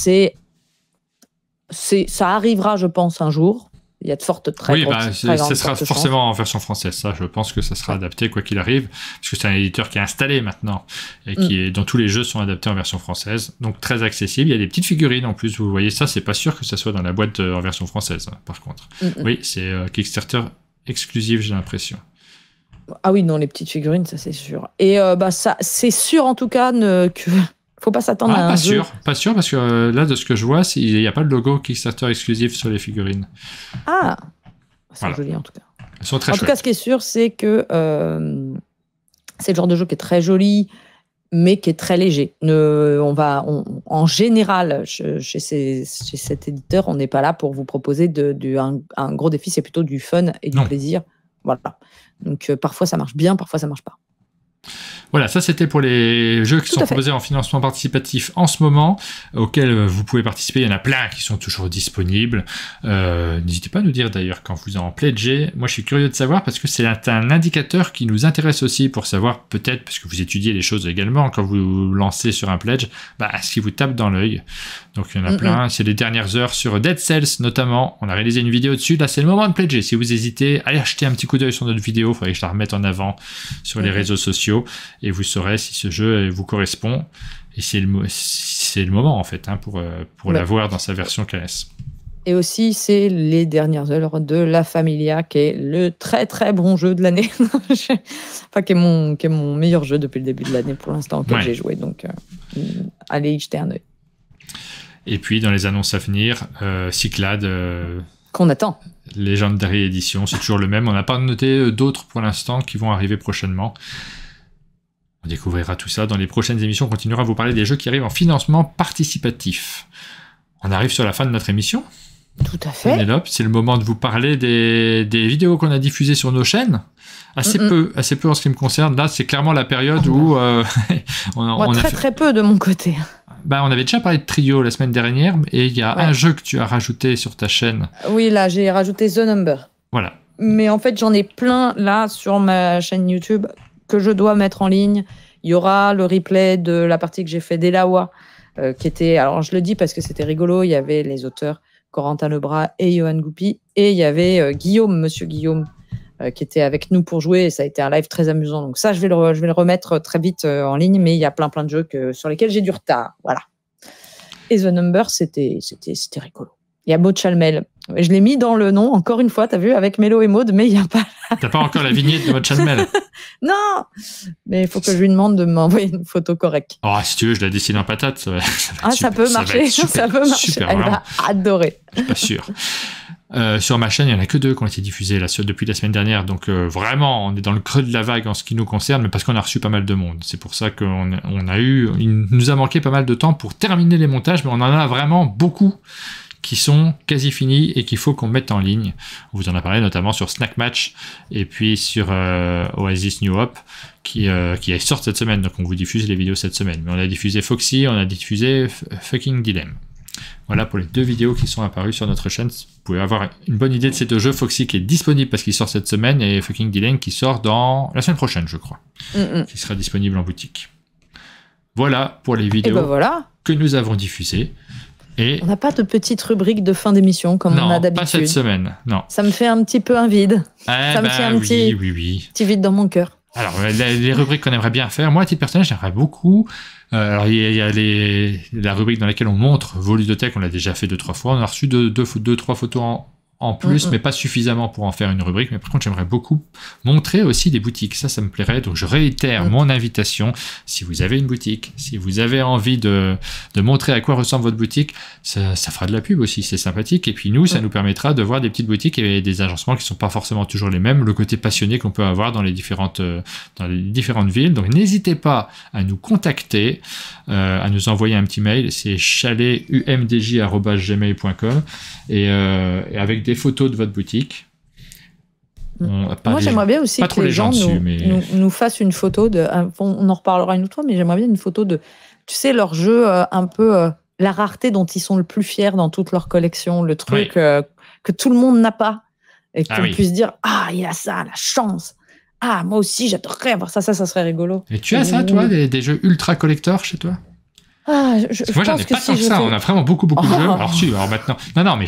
B: ça arrivera, je pense, un jour. Il y a de fortes
A: ça sera forcément en version française. Ça, je pense que ça sera adapté quoi qu'il arrive, parce que c'est un éditeur qui est installé maintenant et dont tous les jeux sont adaptés en version française. Donc très accessible. Il y a des petites figurines en plus. Vous voyez ça, c'est pas sûr que ça soit dans la boîte en version française. Par contre, oui, c'est Kickstarter exclusif, j'ai l'impression.
B: Ah oui, non, les petites figurines, ça c'est sûr. Et ça, c'est sûr en tout cas que faut pas s'attendre à un jeu.
A: Pas sûr, parce que là, de ce que je vois, il n'y a pas le logo Kickstarter exclusif sur les figurines.
B: Ah, c'est joli en tout cas.
A: Elles sont très chouettes.
B: En tout cas, ce qui est sûr, c'est que c'est le genre de jeu qui est très joli, mais qui est très léger. En général, chez cet éditeur, on n'est pas là pour vous proposer un gros défi, c'est plutôt du fun et du plaisir. Voilà. Donc parfois ça marche bien, parfois ça marche pas.
A: Voilà, ça c'était pour les jeux qui sont proposés en financement participatif en ce moment, auxquels vous pouvez participer. Il y en a plein qui sont toujours disponibles. N'hésitez pas à nous dire d'ailleurs quand vous en pledgez. Moi je suis curieux de savoir, parce que c'est un indicateur qui nous intéresse aussi pour savoir, peut-être, parce que vous étudiez les choses également quand vous lancez sur un pledge, ce qui vous tape dans l'œil. Donc il y en a plein. C'est les dernières heures sur Dead Cells notamment. On a réalisé une vidéo dessus. Là c'est le moment de pledger. Si vous hésitez, allez jeter un petit coup d'œil sur notre vidéo. Il faudrait que je la remette en avant sur les réseaux sociaux. Et vous saurez si ce jeu vous correspond, et c'est le moment en fait pour l'avoir dans sa version KS.
B: Et aussi, c'est les dernières heures de La Familia, qui est le très très bon jeu de l'année. Enfin, qui est mon meilleur jeu depuis le début de l'année pour l'instant auquel j'ai joué. Donc, allez y jeter un œil.
A: Et puis, dans les annonces à venir, Cyclades.
B: Qu'on attend.
A: Legendary Edition, c'est toujours le même. On n'a pas noté d'autres pour l'instant qui vont arriver prochainement. On découvrira tout ça dans les prochaines émissions. On continuera à vous parler des jeux qui arrivent en financement participatif. On arrive sur la fin de notre émission.
B: Tout à fait.
A: Pénélope, c'est le moment de vous parler des vidéos qu'on a diffusées sur nos chaînes. Assez peu en ce qui me concerne. Là, c'est clairement la période où on a
B: très peu de mon côté.
A: On avait déjà parlé de Trio la semaine dernière, et il y a un jeu que tu as rajouté sur ta chaîne.
B: Oui, là, j'ai rajouté The Number.
A: Voilà.
B: Mais en fait, j'en ai plein là sur ma chaîne YouTube que je dois mettre en ligne. Il y aura le replay de la partie que j'ai fait d'Elawa, qui était... Alors, je le dis parce que c'était rigolo. Il y avait les auteurs Corentin Lebras et Johan Goupy. Et il y avait Monsieur Guillaume, qui était avec nous pour jouer. Et ça a été un live très amusant. Donc ça, je vais le remettre très vite en ligne. Mais il y a plein de jeux sur lesquels j'ai du retard. Voilà. Et The Number, c'était rigolo. Il y a Maud Chalmel. Je l'ai mis dans le nom, encore une fois, t'as vu, avec Mélo et Maud, mais il n'y a pas...
A: T'as pas encore la vignette de Maud Chalmel?
B: Non. Mais il faut que je lui demande de m'envoyer une photo correcte.
A: Oh, si tu veux, je la dessine en patate.
B: Ça peut marcher. Ça peut marcher.
A: Super,
B: elle va adorer.
A: Je suis pas sûr. Sur ma chaîne, il n'y en a que 2 qui ont été diffusés depuis la semaine dernière. Donc vraiment, on est dans le creux de la vague en ce qui nous concerne, mais parce qu'on a reçu pas mal de monde. C'est pour ça il nous a manqué pas mal de temps pour terminer les montages, mais on en a vraiment beaucoup qui sont quasi finis et qu'il faut qu'on mette en ligne. On vous en a parlé notamment sur Snack Match et puis sur Oasis New Hope qui sortent cette semaine. Donc on vous diffuse les vidéos cette semaine. Mais on a diffusé Foxy, on a diffusé Fucking Dilemma. Voilà pour les 2 vidéos qui sont apparues sur notre chaîne. Vous pouvez avoir une bonne idée de ces 2 jeux. Foxy qui est disponible parce qu'il sort cette semaine, et Fucking Dilemma qui sort dans la semaine prochaine, je crois. Qui sera disponible en boutique. Voilà pour les vidéos que nous avons diffusées. Et
B: on n'a pas de petite rubrique de fin d'émission comme on a d'habitude.
A: Non, pas cette semaine, non.
B: Ça me fait un petit peu un vide. Ça me fait un petit vide dans mon cœur.
A: Alors, les rubriques qu'on aimerait bien faire, moi, à titre personnel, j'aimerais beaucoup. Alors, il y a la rubrique dans laquelle on montre vos ludothèques, on l'a déjà fait 2-3 fois. On a reçu 2-3 photos en plus, mais pas suffisamment pour en faire une rubrique. Mais par contre, j'aimerais beaucoup montrer aussi des boutiques. Ça me plairait. Donc, je réitère mon invitation. Si vous avez une boutique, si vous avez envie de montrer à quoi ressemble votre boutique, ça fera de la pub aussi. C'est sympathique. Et puis nous, ça nous permettra de voir des petites boutiques et des agencements qui sont pas forcément toujours les mêmes. Le côté passionné qu'on peut avoir dans les différentes villes. Donc, n'hésitez pas à nous contacter, à nous envoyer un petit mail. C'est chaletumdj@gmail.com et avec des photos de votre boutique.
B: Moi, j'aimerais bien aussi que les gens nous fassent une photo on en reparlera une autre fois, mais j'aimerais bien une photo de, tu sais, leur jeu un peu, la rareté dont ils sont le plus fiers dans toute leur collection, le truc que tout le monde n'a pas, et qu'on puisse dire, il a ça, la chance. Moi aussi, j'adorerais avoir ça serait rigolo.
A: Et tu as ça, toi, des jeux ultra collector chez toi?
B: Moi,
A: j'en ai pas tant que ça. On a vraiment beaucoup de jeux. Alors maintenant. Non, mais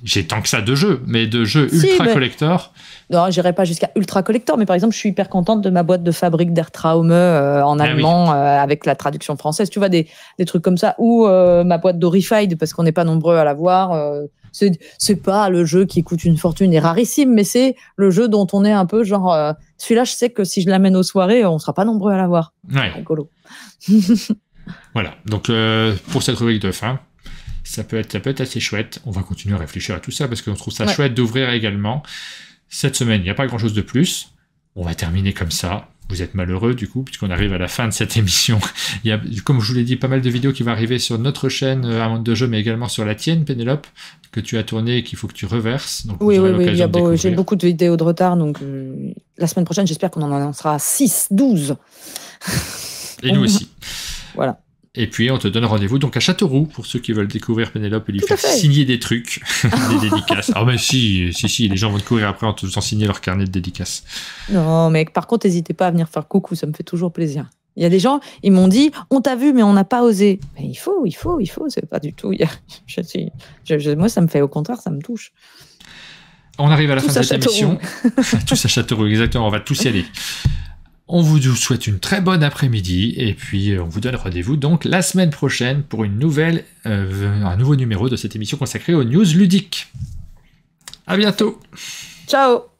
A: j'ai tant que ça de jeux, mais de jeux ultra collector.
B: Non, j'irai pas jusqu'à ultra collector, mais par exemple, je suis hyper contente de ma boîte de fabrique der Traume en allemand avec la traduction française. Tu vois, des trucs comme ça. Ou ma boîte d'Horrified, parce qu'on n'est pas nombreux à l'avoir. C'est pas le jeu qui coûte une fortune et rarissime, mais c'est le jeu dont on est un peu genre, celui-là, je sais que si je l'amène aux soirées, on sera pas nombreux à l'avoir.
A: Ouais.
B: Rigolo.
A: Voilà, donc pour cette rubrique de fin, ça peut être assez chouette. On va continuer à réfléchir à tout ça parce qu'on trouve ça chouette d'ouvrir également. Cette semaine, il n'y a pas grand-chose de plus. On va terminer comme ça. Vous êtes malheureux du coup, puisqu'on arrive à la fin de cette émission. Il y a, comme je vous l'ai dit, pas mal de vidéos qui vont arriver sur notre chaîne Un Monde de Jeu, mais également sur la tienne, Pénélope, que tu as tourné et qu'il faut que tu reverses. Donc,
B: oui, j'ai beaucoup de vidéos de retard, donc la semaine prochaine, j'espère qu'on en sera 6, 12.
A: Et nous aussi.
B: Voilà.
A: Et puis, on te donne rendez-vous donc à Châteauroux pour ceux qui veulent découvrir Pénélope et lui faire signer des trucs, des dédicaces. Ah, mais si, les gens vont te courir après en te faisant signer leur carnet de dédicaces. Non,
B: mais par contre, n'hésitez pas à venir faire coucou, ça me fait toujours plaisir. Il y a des gens, ils m'ont dit, on t'a vu, mais on n'a pas osé. Mais il faut, c'est pas du tout. Moi, ça me fait, au contraire, ça me touche.
A: On arrive à la fin de cette émission. Tous à Châteauroux, exactement, on va tous y aller. On vous souhaite une très bonne après-midi et puis on vous donne rendez-vous donc la semaine prochaine pour un nouveau numéro de cette émission consacrée aux news ludiques. À bientôt.
B: Ciao.